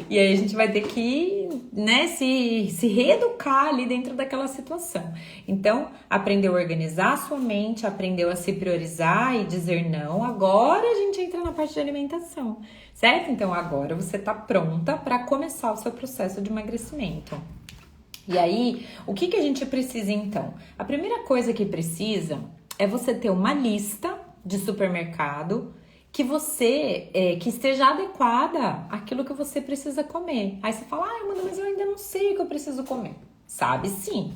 A: E aí a gente vai ter que, né, se reeducar ali dentro daquela situação. Então, aprendeu a organizar a sua mente, aprendeu a se priorizar e dizer não. Agora a gente entra na parte de alimentação, certo? Então, agora você tá pronta para começar o seu processo de emagrecimento. E aí, o que a gente precisa então? A primeira coisa que precisa é você ter uma lista de supermercado que que esteja adequada àquilo que você precisa comer. Aí você fala, Amanda, mas eu ainda não sei o que eu preciso comer. Sabe sim.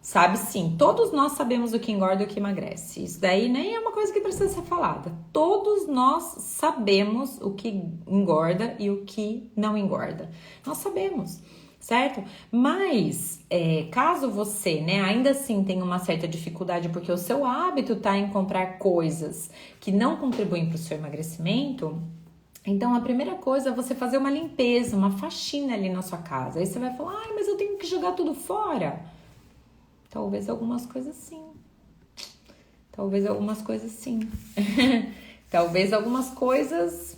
A: Sabe sim. Todos nós sabemos o que engorda e o que emagrece. Isso daí nem é uma coisa que precisa ser falada. Todos nós sabemos o que engorda e o que não engorda. Nós sabemos. Certo? Mas, caso você, ainda assim tenha uma certa dificuldade porque o seu hábito tá em comprar coisas que não contribuem para o seu emagrecimento, então a primeira coisa é você fazer uma limpeza, uma faxina ali na sua casa. Aí você vai falar, mas eu tenho que jogar tudo fora. Talvez algumas coisas sim. Talvez algumas coisas sim. Talvez algumas coisas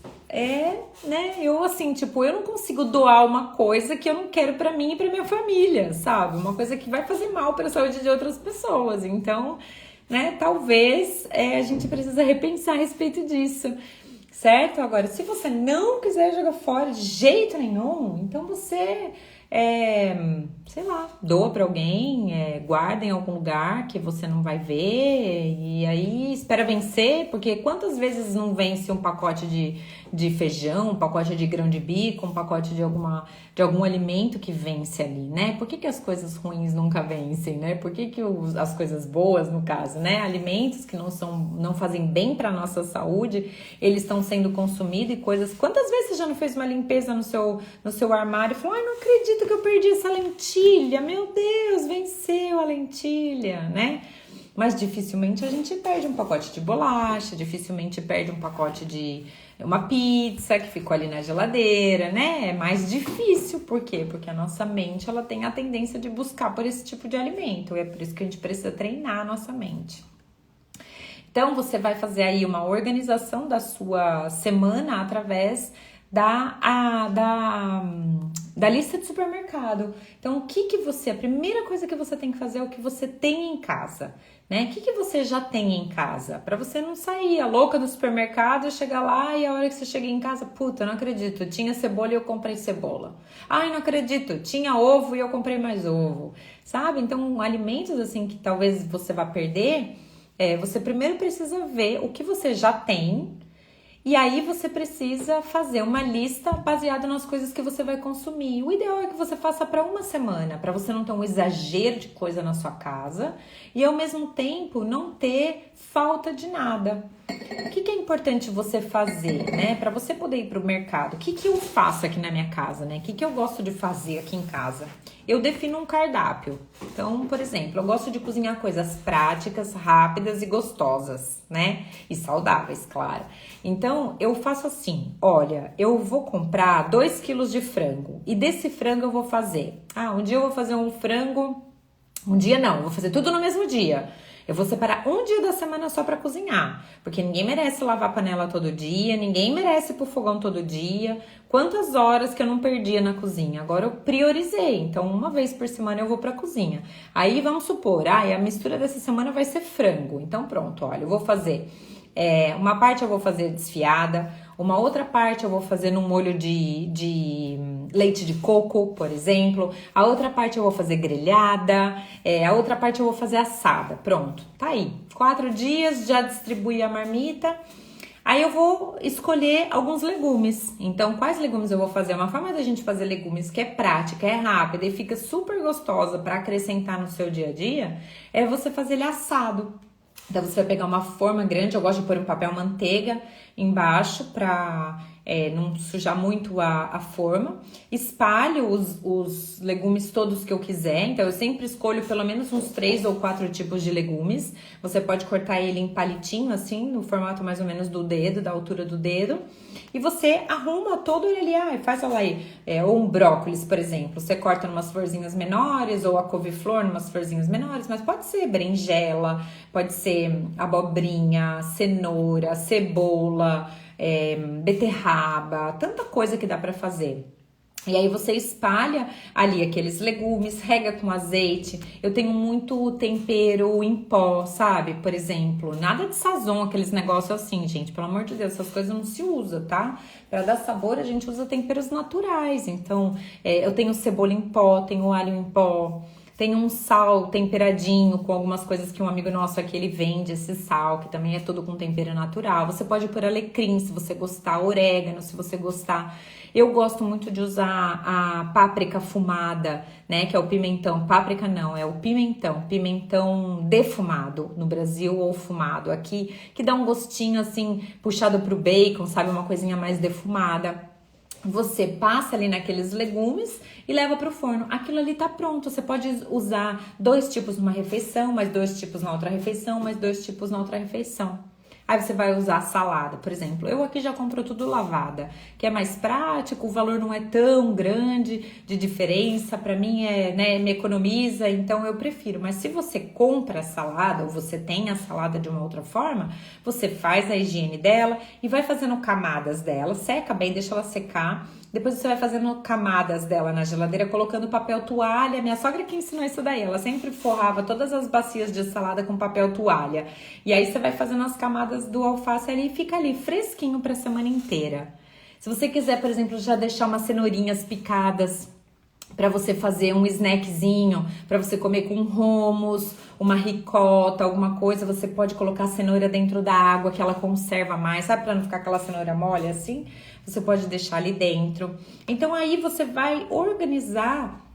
A: eu assim, tipo, eu não consigo doar uma coisa que eu não quero pra mim e pra minha família, sabe? Uma coisa que vai fazer mal pra saúde de outras pessoas. Então, talvez a gente precisa repensar a respeito disso, certo? Agora, se você não quiser jogar fora de jeito nenhum, então você sei lá, doa pra alguém, guarda em algum lugar que você não vai ver e aí espera vencer, porque quantas vezes não vence um pacote de feijão, um pacote de grão de bico, um pacote de algum alimento que vence ali, né? Por que as coisas ruins nunca vencem, né? Por que as coisas boas, no caso, né? Alimentos que não fazem bem pra nossa saúde, eles estão sendo consumidos e coisas... Quantas vezes você já não fez uma limpeza no seu armário e falou, não acredito que eu perdi essa lentilha, meu Deus, venceu a lentilha, né? Mas dificilmente a gente perde um pacote de bolacha, dificilmente perde um pacote de uma pizza que ficou ali na geladeira, né? É mais difícil, por quê? Porque a nossa mente, ela tem a tendência de buscar por esse tipo de alimento, e é por isso que a gente precisa treinar a nossa mente. Então, você vai fazer aí uma organização da sua semana através da lista de supermercado. Então, a primeira coisa que você tem que fazer é o que você tem em casa, né? O que você já tem em casa? Para você não sair a louca do supermercado e chegar lá e a hora que você chega em casa, puta, não acredito, tinha cebola e eu comprei cebola. Ai, não acredito, tinha ovo e eu comprei mais ovo, sabe? Então, alimentos assim que talvez você vá perder, você primeiro precisa ver o que você já tem. E aí você precisa fazer uma lista baseada nas coisas que você vai consumir. O ideal é que você faça para uma semana, para você não ter um exagero de coisa na sua casa e ao mesmo tempo não ter falta de nada. O que é importante você fazer, né? Para você poder ir para o mercado. O que eu faço aqui na minha casa, né? O que eu gosto de fazer aqui em casa? Eu defino um cardápio. Então, por exemplo, eu gosto de cozinhar coisas práticas, rápidas e gostosas, né? E saudáveis, claro. Então, eu faço assim, olha, eu vou comprar 2 quilos de frango. E desse frango eu vou fazer, um dia eu vou fazer um frango, um dia não, eu vou fazer tudo no mesmo dia. Eu vou separar um dia da semana só para cozinhar, porque ninguém merece lavar a panela todo dia, ninguém merece ir pro fogão todo dia. Quantas horas que eu não perdia na cozinha? Agora eu priorizei, então uma vez por semana eu vou pra cozinha. Aí vamos supor, a mistura dessa semana vai ser frango. Então pronto, olha, eu vou fazer... uma parte eu vou fazer desfiada, uma outra parte eu vou fazer num molho de leite de coco, por exemplo. A outra parte eu vou fazer grelhada, a outra parte eu vou fazer assada. Pronto, tá aí. 4 dias, já distribuí a marmita. Aí eu vou escolher alguns legumes. Então, quais legumes eu vou fazer? Uma forma da gente fazer legumes que é prática, é rápida e fica super gostosa para acrescentar no seu dia a dia, é você fazer ele assado. Então, você vai pegar uma forma grande, eu gosto de pôr um papel manteiga embaixo para não sujar muito a forma. Espalho os legumes todos que eu quiser, então eu sempre escolho pelo menos uns 3 ou 4 tipos de legumes. Você pode cortar ele em palitinho, assim, no formato mais ou menos do dedo, da altura do dedo. E você arruma todo ele ali, faz lá aí, ou um brócolis, por exemplo. Você corta umas florzinhas menores, ou a couve-flor umas florzinhas menores, mas pode ser berinjela, pode ser abobrinha, cenoura, cebola, beterraba, tanta coisa que dá pra fazer. E aí você espalha ali aqueles legumes, rega com azeite. Eu tenho muito tempero em pó, sabe? Por exemplo, nada de sazon, aqueles negócios assim, gente. Pelo amor de Deus, essas coisas não se usa, tá? Para dar sabor, a gente usa temperos naturais. Então, eu tenho cebola em pó, tenho alho em pó. Tem um sal temperadinho com algumas coisas que um amigo nosso aqui, ele vende esse sal, que também é todo com tempero natural. Você pode pôr alecrim, se você gostar, orégano, se você gostar. Eu gosto muito de usar a páprica fumada, né, que é o pimentão. Páprica não, é o pimentão defumado no Brasil ou fumado aqui, que dá um gostinho assim, puxado pro bacon, sabe, uma coisinha mais defumada. Você passa ali naqueles legumes e leva para o forno. Aquilo ali tá pronto. Você pode usar 2 tipos numa refeição, mais 2 tipos na outra refeição, mais 2 tipos na outra refeição. Aí você vai usar salada, por exemplo. Eu aqui já compro tudo lavada, que é mais prático, o valor não é tão grande de diferença. Para mim me economiza, então eu prefiro. Mas se você compra a salada ou você tem a salada de uma outra forma, você faz a higiene dela e vai fazendo camadas dela, seca bem, deixa ela secar. Depois você vai fazendo camadas dela na geladeira, colocando papel toalha. Minha sogra que ensinou isso daí, ela sempre forrava todas as bacias de salada com papel toalha. E aí você vai fazendo as camadas do alface ali e fica ali fresquinho para a semana inteira. Se você quiser, por exemplo, já deixar umas cenourinhas picadas para você fazer um snackzinho, para você comer com hummus, uma ricota, alguma coisa, você pode colocar a cenoura dentro da água que ela conserva mais, sabe, para não ficar aquela cenoura mole assim? Você pode deixar ali dentro. Então aí você vai organizar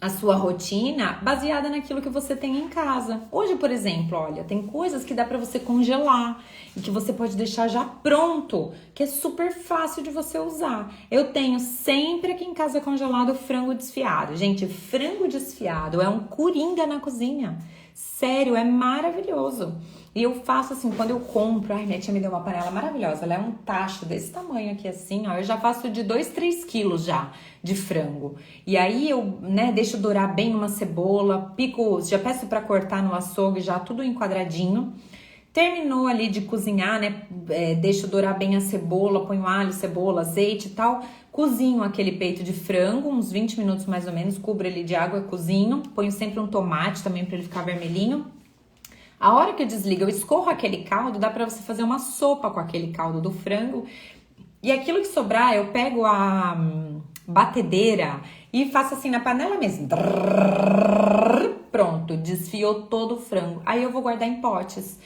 A: a sua rotina baseada naquilo que você tem em casa. Hoje, por exemplo, olha, tem coisas que dá para você congelar e que você pode deixar já pronto, que é super fácil de você usar. Eu tenho sempre aqui em casa congelado frango desfiado. Gente, frango desfiado é um coringa na cozinha. Sério, é maravilhoso. E eu faço assim, quando eu compro, minha tia me deu uma panela maravilhosa, ela é um tacho desse tamanho aqui assim, ó, eu já faço de 2, 3 quilos já de frango. E aí eu, deixo dourar bem uma cebola, pico, já peço pra cortar no açougue já tudo em quadradinho. Terminou ali de cozinhar, deixo dourar bem a cebola, ponho alho, cebola, azeite e tal. Cozinho aquele peito de frango, uns 20 minutos mais ou menos, cubro ele de água, cozinho. Ponho sempre um tomate também para ele ficar vermelhinho. A hora que eu desligo, eu escorro aquele caldo, dá pra você fazer uma sopa com aquele caldo do frango. E aquilo que sobrar, eu pego a batedeira e faço assim na panela mesmo. Pronto, desfiou todo o frango. Aí eu vou guardar em potes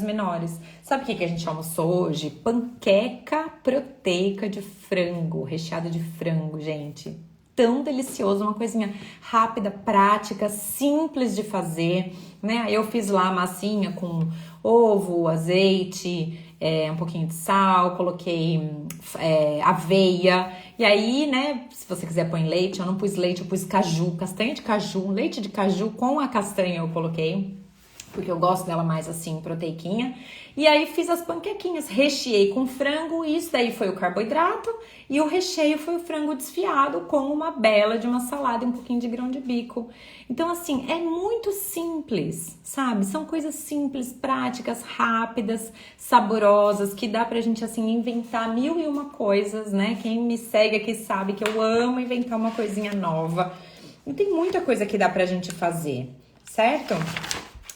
A: menores. Sabe o que a gente almoçou hoje? Panqueca proteica de frango, recheada de frango, gente. Tão delicioso, uma coisinha rápida, prática, simples de fazer, né? Eu fiz lá a massinha com ovo, azeite, um pouquinho de sal, coloquei aveia. E aí, se você quiser pôr leite, eu não pus leite, eu pus caju, castanha de caju, leite de caju com a castanha eu coloquei, porque eu gosto dela mais assim, proteiquinha. E aí fiz as panquequinhas, recheei com frango, e isso daí foi o carboidrato, e o recheio foi o frango desfiado com uma bela de uma salada e um pouquinho de grão de bico. Então assim, é muito simples, sabe? São coisas simples, práticas, rápidas, saborosas, que dá pra gente assim inventar 1001 coisas, né? Quem me segue aqui sabe que eu amo inventar uma coisinha nova. E tem muita coisa que dá pra gente fazer, certo?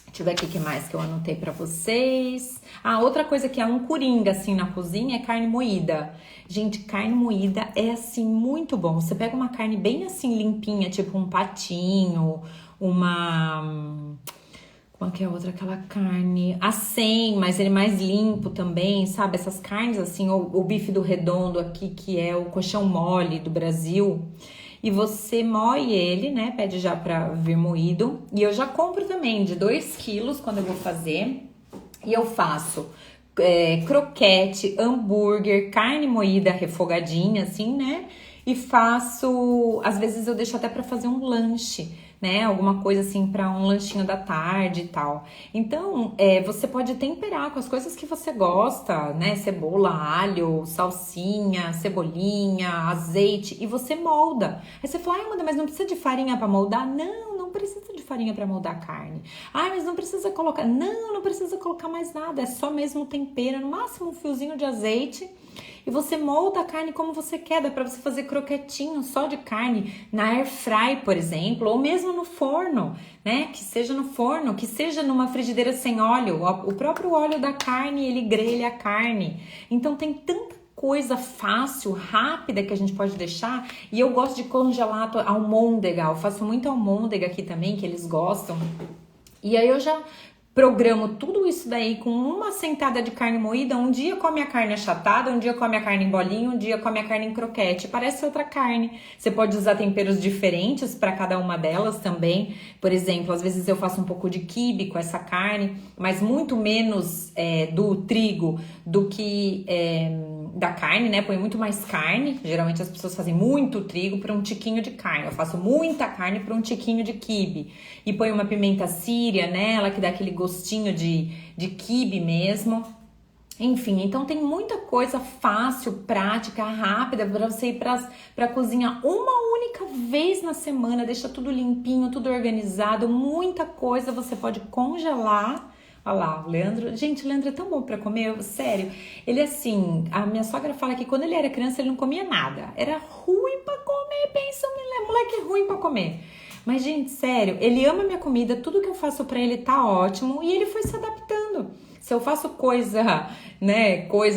A: Deixa eu ver aqui o que mais que eu anotei pra vocês. Outra coisa que é um coringa, assim, na cozinha é carne moída. Gente, carne moída é, assim, muito bom. Você pega uma carne bem, assim, limpinha, tipo um patinho, uma... Como é que é outra? Aquela carne... acém, mas ele é mais limpo também, sabe? Essas carnes, assim, o bife do redondo aqui, que é o coxão mole do Brasil... E você moe ele, pede já pra vir moído. E eu já compro também de 2 quilos quando eu vou fazer. E eu faço croquete, hambúrguer, carne moída refogadinha, assim, E faço... Às vezes eu deixo até pra fazer um lanche, alguma coisa assim pra um lanchinho da tarde e tal. Então, você pode temperar com as coisas que você gosta, Cebola, alho, salsinha, cebolinha, azeite, e você molda. Aí você fala, Amanda, mas não precisa de farinha pra moldar? Não precisa de farinha para moldar a carne. Ah, mas não precisa colocar... Não precisa colocar mais nada, é só mesmo o tempero, no máximo um fiozinho de azeite. E você molda a carne como você quer, dá pra você fazer croquetinho só de carne na air fry, por exemplo, ou mesmo no forno, né? Que seja no forno, que seja numa frigideira sem óleo. O próprio óleo da carne, ele grelha a carne. Então tem tanta coisa fácil, rápida que a gente pode deixar. E eu gosto de congelar almôndega, eu faço muito almôndega aqui também, que eles gostam. E aí eu já programo tudo isso daí com uma sentada de carne moída. Um dia come a carne achatada, um dia come a carne em bolinho, um dia come a carne em croquete. Parece outra carne. Você pode usar temperos diferentes para cada uma delas também. Por exemplo, às vezes eu faço um pouco de quibe com essa carne, mas muito menos do trigo do que da carne, né? Põe muito mais carne. Geralmente as pessoas fazem muito trigo para um tiquinho de carne. Eu faço muita carne para um tiquinho de quibe. E põe uma pimenta síria nela, que dá aquele gostinho de quibe mesmo. Enfim, então tem muita coisa fácil, prática, rápida para você ir para cozinhar uma única vez na semana. Deixa tudo limpinho, tudo organizado. Muita coisa você pode congelar. Olha lá, o Leandro. Gente, o Leandro é tão bom pra comer, sério. Ele assim, a minha sogra fala que quando ele era criança ele não comia nada. Era ruim pra comer, pensa, moleque ruim pra comer. Mas, gente, sério, ele ama minha comida, tudo que eu faço pra ele tá ótimo e ele foi se adaptando. Se eu faço coisa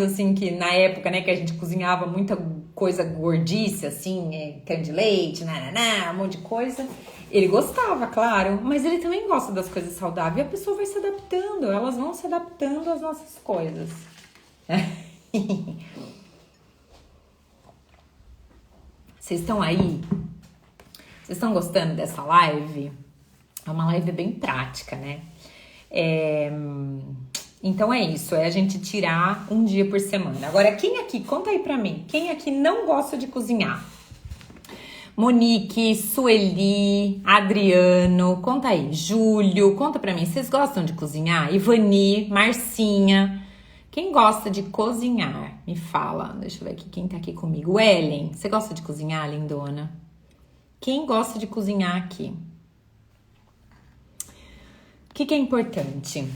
A: assim que na época, né, que a gente cozinhava muita coisa gordice, assim, creme de leite, um monte de coisa... Ele gostava, claro, mas ele também gosta das coisas saudáveis. E a pessoa vai se adaptando, elas vão se adaptando às nossas coisas. Vocês estão aí? Vocês estão gostando dessa live? É uma live bem prática, né? Então é isso, é a gente tirar um dia por semana. Agora, quem aqui, conta aí pra mim, quem aqui não gosta de cozinhar? Monique, Sueli, Adriano, conta aí. Júlio, conta pra mim, vocês gostam de cozinhar? Ivani, Marcinha, quem gosta de cozinhar? Me fala, deixa eu ver aqui quem tá aqui comigo. Ellen, você gosta de cozinhar, lindona? Quem gosta de cozinhar aqui? O que é importante?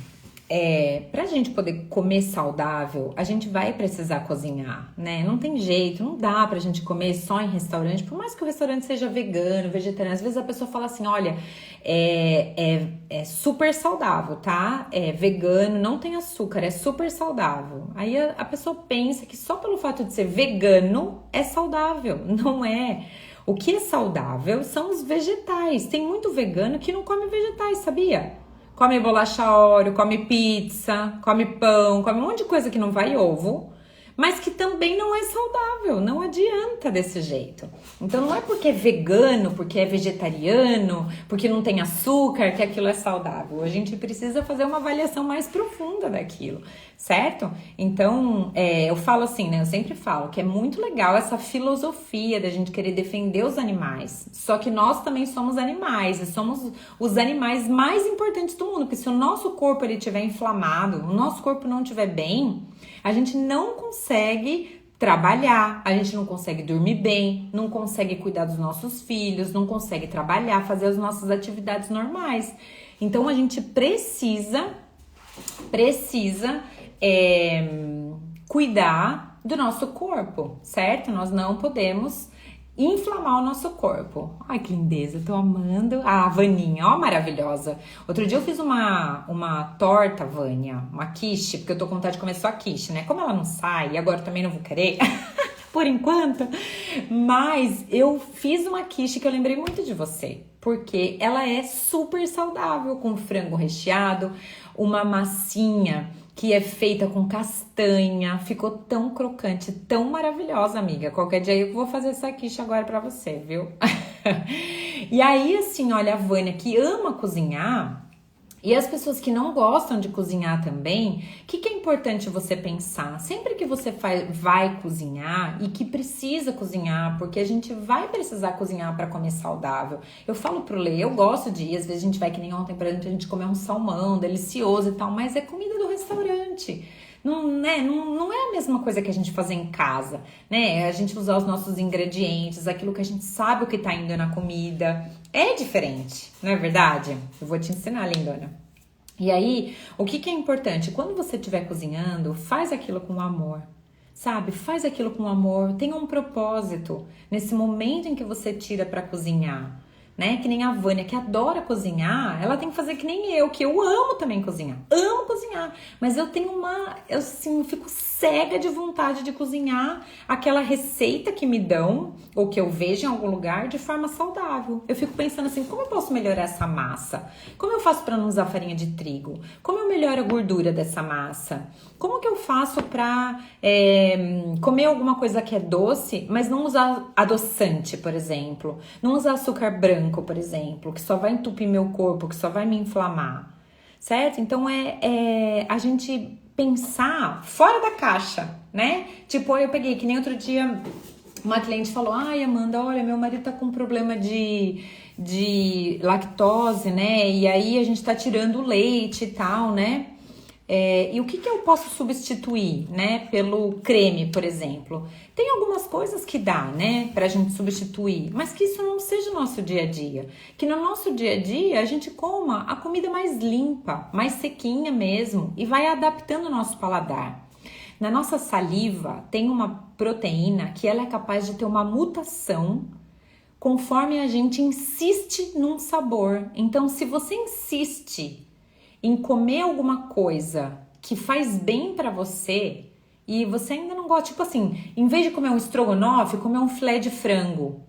A: Pra gente poder comer saudável, a gente vai precisar cozinhar, né? Não tem jeito, não dá pra gente comer só em restaurante, por mais que o restaurante seja vegano, vegetariano. Às vezes a pessoa fala assim, olha, é super saudável, tá? É vegano, não tem açúcar, é super saudável. Aí a pessoa pensa que só pelo fato de ser vegano é saudável, não é. O que é saudável são os vegetais. Tem muito vegano que não come vegetais, sabia? Come bolacha Oreo, come pizza, come pão, come um monte de coisa que não vai ovo, mas que também não é saudável, não adianta desse jeito. Então não é porque é vegano, porque é vegetariano, porque não tem açúcar, que aquilo é saudável. A gente precisa fazer uma avaliação mais profunda daquilo, certo? Então, eu falo assim, né? Eu sempre falo que é muito legal essa filosofia da gente querer defender os animais. Só que nós também somos animais e somos os animais mais importantes do mundo, porque se o nosso corpo ele estiver inflamado, o nosso corpo não estiver bem, a gente não consegue trabalhar, a gente não consegue dormir bem, não consegue cuidar dos nossos filhos, não consegue trabalhar, fazer as nossas atividades normais. Então a gente precisa cuidar do nosso corpo, certo? Nós não podemos inflamar o nosso corpo. Ai, que lindeza, tô amando. Ah, a Vaninha, ó, maravilhosa. Outro dia eu fiz uma torta, Vânia, uma quiche, porque eu tô com vontade de comer só a quiche, né? Como ela não sai, e agora também não vou querer, por enquanto, mas eu fiz uma quiche que eu lembrei muito de você, porque ela é super saudável, com frango recheado, uma massinha que é feita com castanha, ficou tão crocante, tão maravilhosa, amiga. Qualquer dia eu vou fazer essa quiche agora pra você, viu? E aí, assim, olha, a Vânia que ama cozinhar, e as pessoas que não gostam de cozinhar também, o que é importante você pensar? Sempre que você vai cozinhar e que precisa cozinhar, porque a gente vai precisar cozinhar para comer saudável. Eu falo pro Lê, eu gosto de ir, às vezes a gente vai, que nem ontem, por exemplo, a gente comer um salmão delicioso e tal, mas é comida do restaurante. Não, né? Não é a mesma coisa que a gente fazer em casa, né? A gente usar os nossos ingredientes, aquilo que a gente sabe o que tá indo na comida. É diferente, não é verdade? Eu vou te ensinar, lindona. E aí, o que é importante? Quando você estiver cozinhando, faz aquilo com amor, sabe? Faz aquilo com amor, tenha um propósito nesse momento em que você tira para cozinhar, né? Que nem a Vânia, que adora cozinhar, ela tem que fazer que nem eu, que eu amo também cozinhar, amo cozinhar, mas eu tenho eu assim, eu fico cega de vontade de cozinhar aquela receita que me dão, ou que eu vejo em algum lugar, de forma saudável. Eu fico pensando assim, como eu posso melhorar essa massa? Como eu faço para não usar farinha de trigo? Como eu melhoro a gordura dessa massa? Como que eu faço para comer alguma coisa que é doce, mas não usar adoçante, por exemplo? Não usar açúcar branco, por exemplo, que só vai entupir meu corpo, que só vai me inflamar, certo? Então a gente pensar fora da caixa, né? Tipo, eu peguei, que nem outro dia, uma cliente falou, ai, Amanda, olha, meu marido tá com problema de lactose, né? E aí a gente tá tirando o leite e tal, né? E o que eu posso substituir, né? Pelo creme, por exemplo. Tem algumas coisas que dá, né? Pra gente substituir, mas que isso não seja o nosso dia a dia. Que no nosso dia a dia a gente coma a comida mais limpa, mais sequinha mesmo, e vai adaptando o nosso paladar. Na nossa saliva tem uma proteína que ela é capaz de ter uma mutação conforme a gente insiste num sabor. Então, se você insiste em comer alguma coisa que faz bem pra você e você ainda não gosta, tipo assim, em vez de comer um estrogonofe, comer um filé de frango.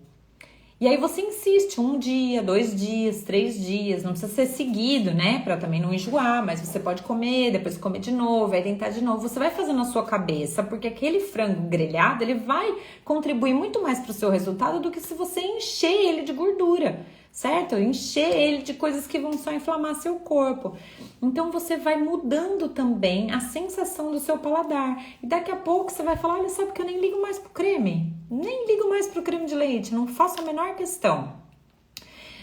A: E aí você insiste 1 dia, 2 dias, 3 dias, não precisa ser seguido, né? Pra também não enjoar, mas você pode comer, depois comer de novo, vai tentar de novo. Você vai fazendo na sua cabeça, porque aquele frango grelhado, ele vai contribuir muito mais pro seu resultado do que se você encher ele de gordura, certo? Encher ele de coisas que vão só inflamar seu corpo. Então você vai mudando também a sensação do seu paladar. E daqui a pouco você vai falar, olha, sabe que eu nem ligo mais pro creme? Nem ligo mais pro creme de leite, não faço a menor questão.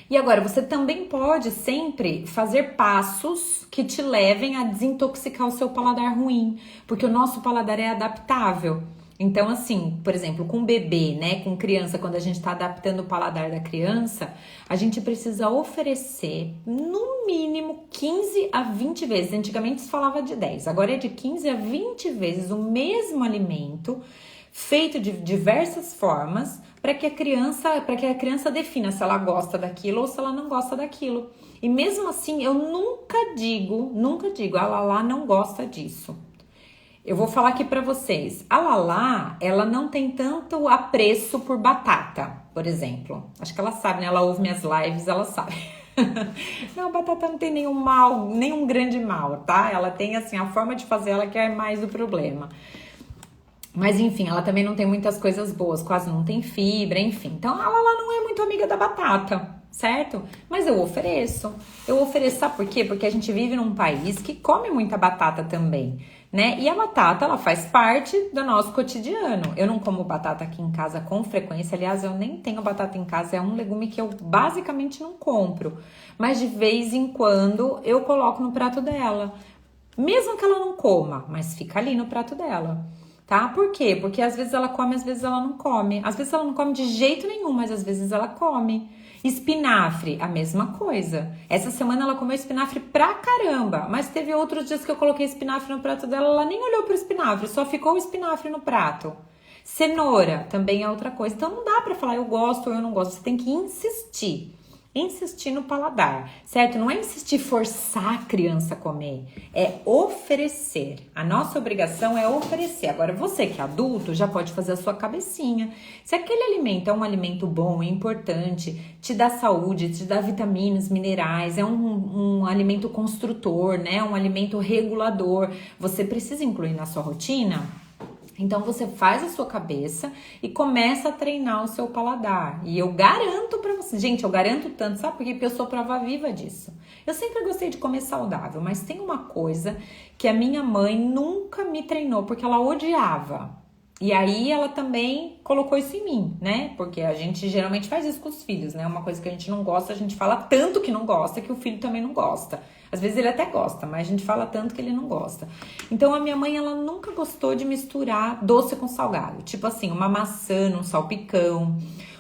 A: E agora, você também pode sempre fazer passos que te levem a desintoxicar o seu paladar ruim, porque o nosso paladar é adaptável. Então, assim, por exemplo, com bebê, né, com criança, quando a gente está adaptando o paladar da criança, a gente precisa oferecer, no mínimo, 15 a 20 vezes. Antigamente se falava de 10, agora é de 15 a 20 vezes o mesmo alimento, feito de diversas formas, para que a criança defina se ela gosta daquilo ou se ela não gosta daquilo. E mesmo assim, eu nunca digo, a Lala não gosta disso. Eu vou falar aqui pra vocês, a Lala, ela não tem tanto apreço por batata, por exemplo. Acho que ela sabe, né? Ela ouve minhas lives, ela sabe. Não, a batata não tem nenhum mal, nenhum grande mal, tá? Ela tem, assim, a forma de fazer ela que é mais o problema. Mas, enfim, ela também não tem muitas coisas boas, quase não tem fibra, enfim. Então, a Lala não é muito amiga da batata, certo? Mas eu ofereço, sabe por quê? Porque a gente vive num país que come muita batata também, né? E a batata, ela faz parte do nosso cotidiano. Eu não como batata aqui em casa com frequência, aliás, eu nem tenho batata em casa, é um legume que eu basicamente não compro. Mas de vez em quando eu coloco no prato dela, mesmo que ela não coma, mas fica ali no prato dela. Tá? Por quê? Porque às vezes ela come, às vezes ela não come. Às vezes ela não come de jeito nenhum, mas às vezes ela come. Espinafre, a mesma coisa. Essa semana ela comeu espinafre pra caramba, mas teve outros dias que eu coloquei espinafre no prato dela, ela nem olhou pro espinafre, só ficou o espinafre no prato. Cenoura também é outra coisa. Então não dá pra falar eu gosto ou eu não gosto, você tem que insistir. Insistir no paladar, certo? Não é insistir forçar a criança a comer, é oferecer. A nossa obrigação é oferecer. Agora, você que é adulto já pode fazer a sua cabecinha. Se aquele alimento é um alimento bom, é importante, te dá saúde, te dá vitaminas, minerais, é um alimento construtor, né? Um alimento regulador, você precisa incluir na sua rotina? Então você faz a sua cabeça e começa a treinar o seu paladar. E eu garanto pra você, gente, eu garanto tanto, sabe por quê? Porque eu sou prova viva disso. Eu sempre gostei de comer saudável, mas tem uma coisa que a minha mãe nunca me treinou, porque ela odiava. E aí ela também colocou isso em mim, né? Porque a gente geralmente faz isso com os filhos, né? Uma coisa que a gente não gosta, a gente fala tanto que não gosta que o filho também não gosta. Às vezes ele até gosta, mas a gente fala tanto que ele não gosta. Então a minha mãe, ela nunca gostou de misturar doce com salgado. Tipo assim, uma maçã num salpicão,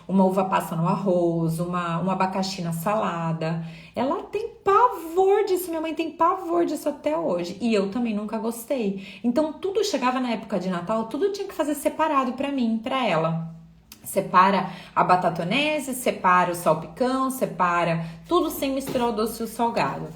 A: uma uva passa no arroz, um abacaxi na salada. Ela tem pavor disso, minha mãe tem pavor disso até hoje. E eu também nunca gostei. Então tudo chegava na época de Natal, tudo tinha que fazer separado pra mim, pra ela. Separa a batatonese, separa o salpicão, separa tudo sem misturar o doce e o salgado.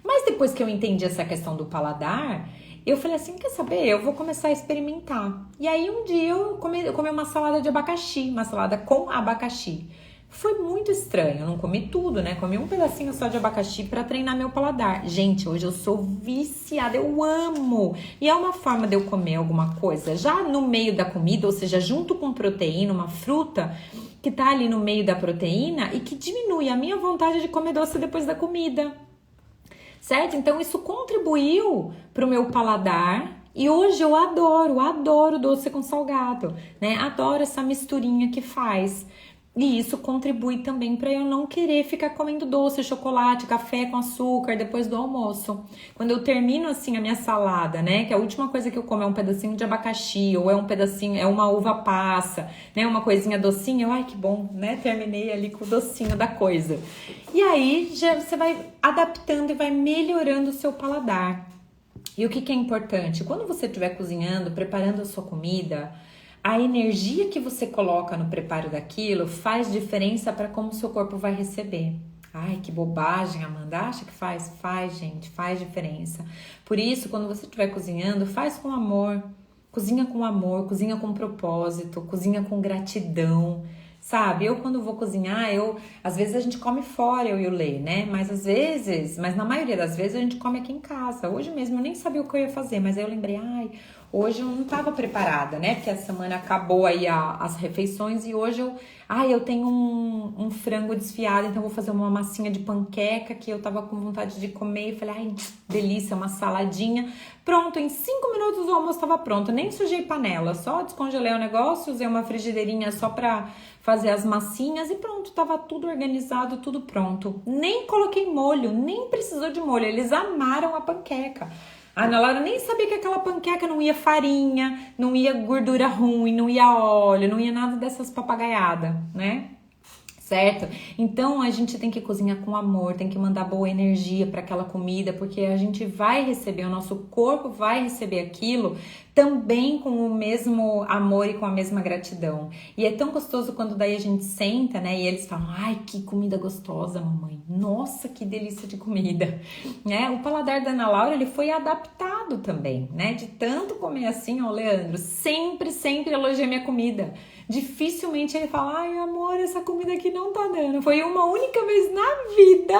A: Mas depois que eu entendi essa questão do paladar, eu falei assim, quer saber? Eu vou começar a experimentar. E aí um dia eu comi uma salada de abacaxi, uma salada com abacaxi. Foi muito estranho, eu não comi tudo, né? Comi um pedacinho só de abacaxi para treinar meu paladar. Gente, hoje eu sou viciada, eu amo. E é uma forma de eu comer alguma coisa já no meio da comida, ou seja, junto com proteína, uma fruta que tá ali no meio da proteína e que diminui a minha vontade de comer doce depois da comida. Certo? Então isso contribuiu para o meu paladar e hoje eu adoro doce com salgado, né? Adoro essa misturinha que faz. E isso contribui também para eu não querer ficar comendo doce, chocolate, café com açúcar depois do almoço. Quando eu termino assim a minha salada, né, que a última coisa que eu como é um pedacinho de abacaxi ou é um pedacinho, é uma uva passa, né, uma coisinha docinha, ai que bom, né? Terminei ali com o docinho da coisa. E aí já você vai adaptando e vai melhorando o seu paladar. E o que é importante? Quando você estiver cozinhando, preparando a sua comida, a energia que você coloca no preparo daquilo faz diferença para como o seu corpo vai receber. Ai, que bobagem, Amanda. Acha que faz? Faz, gente, faz diferença. Por isso, quando você estiver cozinhando, faz com amor. Cozinha com propósito, cozinha com gratidão. Sabe, eu quando vou cozinhar, às vezes a gente come fora, eu e o Lê, né? Mas na maioria das vezes a gente come aqui em casa. Hoje mesmo eu nem sabia o que eu ia fazer, mas aí eu lembrei, hoje eu não estava preparada, né? Porque a semana acabou aí as refeições e hoje eu tenho um frango desfiado, então eu vou fazer uma massinha de panqueca que eu tava com vontade de comer e falei, delícia, uma saladinha. Pronto, em 5 minutos o almoço estava pronto, nem sujei panela, só descongelei o negócio, usei uma frigideirinha só pra fazer as massinhas e pronto, tava tudo organizado, tudo pronto. Nem coloquei molho, nem precisou de molho, eles amaram a panqueca. A Ana Laura nem sabia que aquela panqueca não ia farinha, não ia gordura ruim, não ia óleo, não ia nada dessas papagaiadas, né? Certo? Então a gente tem que cozinhar com amor, tem que mandar boa energia para aquela comida, porque a gente vai receber, o nosso corpo vai receber aquilo também com o mesmo amor e com a mesma gratidão. E é tão gostoso quando daí a gente senta, né? E eles falam, ai, que comida gostosa, mamãe. Nossa, que delícia de comida. Né? O paladar da Ana Laura, ele foi adaptado também, né? De tanto comer assim, ó, Leandro, sempre elogiei minha comida. Dificilmente ele fala, ai amor, essa comida aqui não tá dando. Foi uma única vez na vida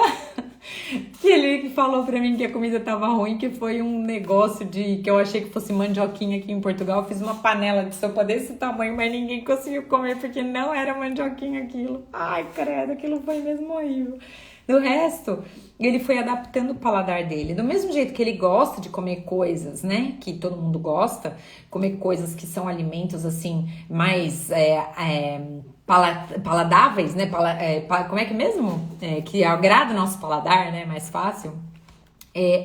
A: que ele falou pra mim que a comida tava ruim, que foi um negócio que eu achei que fosse mandioquinha aqui em Portugal. Eu fiz uma panela de sopa desse tamanho, mas ninguém conseguiu comer porque não era mandioquinha aquilo. Ai, credo, aquilo foi mesmo horrível. Do resto, ele foi adaptando o paladar dele. Do mesmo jeito que ele gosta de comer coisas, né? Que todo mundo gosta. Comer coisas que são alimentos, assim, mais paladáveis, né? Como é que mesmo? Que agrada o nosso paladar, né? Mais fácil.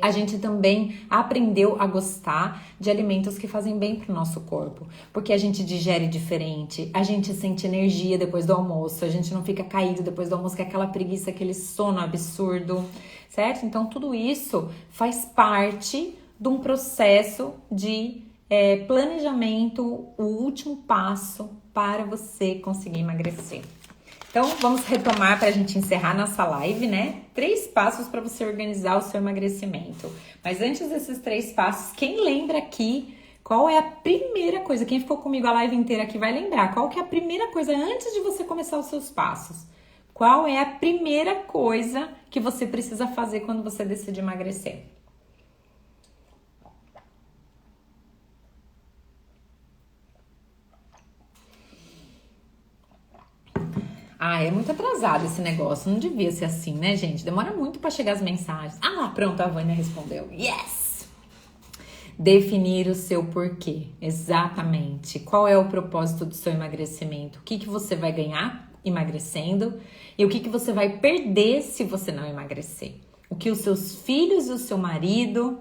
A: A gente também aprendeu a gostar de alimentos que fazem bem para o nosso corpo, porque a gente digere diferente, a gente sente energia depois do almoço, a gente não fica caído depois do almoço, que é aquela preguiça, aquele sono absurdo, certo? Então tudo isso faz parte de um processo de planejamento, o último passo para você conseguir emagrecer. Então, vamos retomar para a gente encerrar nossa live, né? 3 passos para você organizar o seu emagrecimento. Mas antes desses 3 passos, quem lembra aqui qual é a primeira coisa? Quem ficou comigo a live inteira aqui vai lembrar. Qual que é a primeira coisa antes de você começar os seus passos? Qual é a primeira coisa que você precisa fazer quando você decide emagrecer? Ah, é muito atrasado esse negócio. Não devia ser assim, né, gente? Demora muito para chegar as mensagens. Ah, pronto, a Vânia respondeu. Yes! Definir o seu porquê. Exatamente. Qual é o propósito do seu emagrecimento? O que você vai ganhar emagrecendo? E o que você vai perder se você não emagrecer? O que os seus filhos e o seu marido,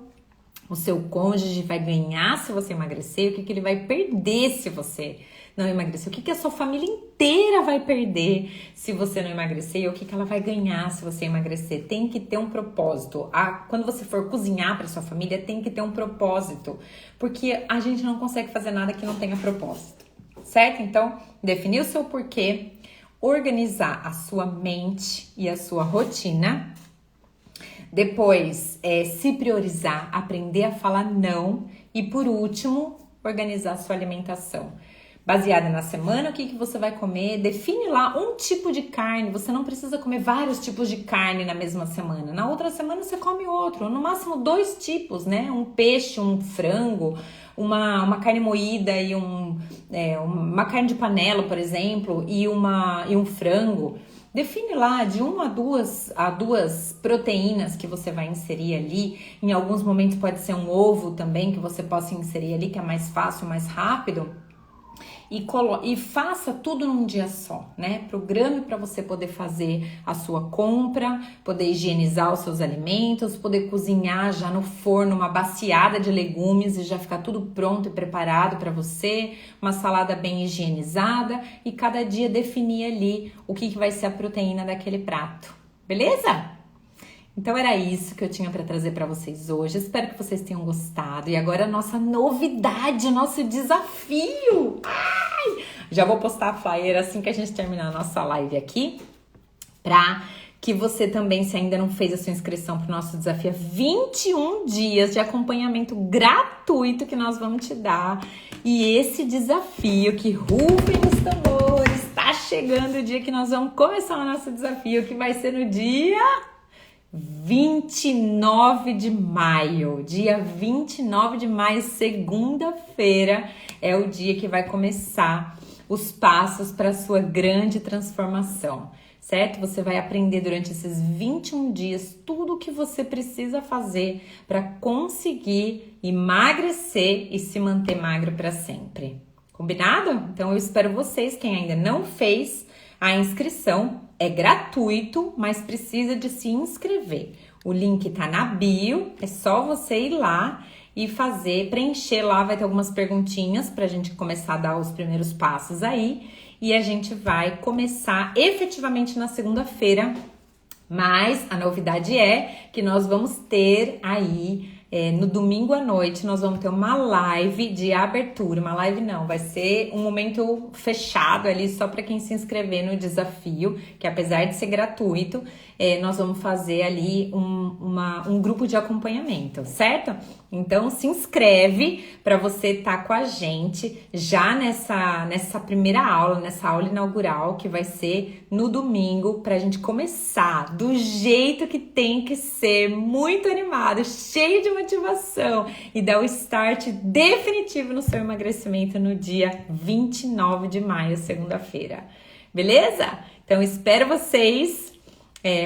A: o seu cônjuge vai ganhar se você emagrecer? O que ele vai perder se você não emagrecer? O que a sua família inteira vai perder se você não emagrecer? E o que ela vai ganhar se você emagrecer? Tem que ter um propósito. Quando você for cozinhar para sua família, tem que ter um propósito. Porque a gente não consegue fazer nada que não tenha propósito. Certo? Então, definir o seu porquê, organizar a sua mente e a sua rotina. Depois, se priorizar, aprender a falar não. E por último, organizar a sua alimentação. Baseada na semana, o que você vai comer, define lá um tipo de carne. Você não precisa comer vários tipos de carne na mesma semana. Na outra semana você come outro, no máximo 2 tipos, né? Um peixe, um frango, uma carne moída e uma carne de panela, por exemplo, e um frango. Define lá de 1 a 2 proteínas que você vai inserir ali. Em alguns momentos pode ser um ovo também que você possa inserir ali, que é mais fácil, mais rápido. E faça tudo num dia só, né? Programe para você poder fazer a sua compra, poder higienizar os seus alimentos, poder cozinhar já no forno uma baciada de legumes e já ficar tudo pronto e preparado para você, uma salada bem higienizada e cada dia definir ali o que vai ser a proteína daquele prato, beleza? Então era isso que eu tinha para trazer para vocês hoje. Espero que vocês tenham gostado. E agora a nossa novidade, nosso desafio. Ai! Já vou postar a flyer assim que a gente terminar a nossa live aqui, para que você também, se ainda não fez a sua inscrição para o nosso desafio, 21 dias de acompanhamento gratuito que nós vamos te dar. E esse desafio, que rufem os tambores, está chegando o dia que nós vamos começar o nosso desafio, que vai ser no dia 29 de maio, dia 29 de maio, segunda-feira, é o dia que vai começar os passos para a sua grande transformação, certo? Você vai aprender durante esses 21 dias tudo o que você precisa fazer para conseguir emagrecer e se manter magro para sempre. Combinado? Então eu espero vocês, quem ainda não fez a inscrição, é gratuito, mas precisa de se inscrever. O link tá na bio, é só você ir lá e preencher lá, vai ter algumas perguntinhas pra gente começar a dar os primeiros passos aí. E a gente vai começar efetivamente na segunda-feira, mas a novidade é que nós vamos ter aí, no domingo à noite, nós vamos ter uma live de abertura. Uma live não, vai ser um momento fechado ali só para quem se inscrever no desafio, que apesar de ser gratuito, nós vamos fazer ali um grupo de acompanhamento, certo? Então se inscreve para você estar com a gente já nessa primeira aula, nessa aula inaugural que vai ser no domingo, para a gente começar do jeito que tem que ser, muito animado, cheio de motivação e dar o start definitivo no seu emagrecimento no dia 29 de maio, segunda-feira. Beleza? Então espero vocês.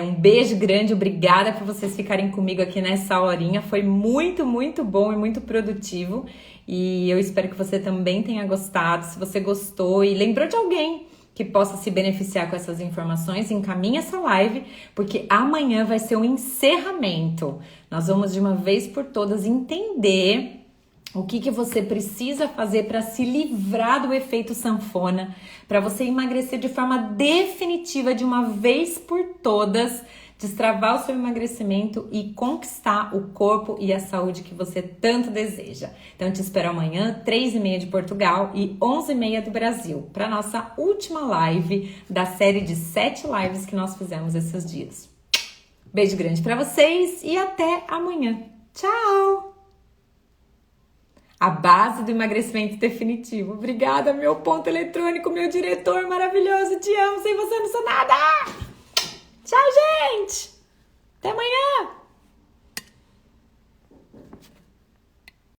A: Um beijo grande, obrigada por vocês ficarem comigo aqui nessa horinha. Foi muito, muito bom e muito produtivo. E eu espero que você também tenha gostado. Se você gostou e lembrou de alguém que possa se beneficiar com essas informações, encaminhe essa live, porque amanhã vai ser o encerramento. Nós vamos de uma vez por todas entender o que você precisa fazer para se livrar do efeito sanfona, para você emagrecer de forma definitiva, de uma vez por todas, destravar o seu emagrecimento e conquistar o corpo e a saúde que você tanto deseja. Então, eu te espero amanhã, 3h30 de Portugal e 11h30 do Brasil, para nossa última live da série de 7 lives que nós fizemos esses dias. Beijo grande para vocês e até amanhã. Tchau! A base do emagrecimento definitivo. Obrigada, meu ponto eletrônico, meu diretor maravilhoso. Te amo, sem você não sou nada. Tchau, gente. Até amanhã.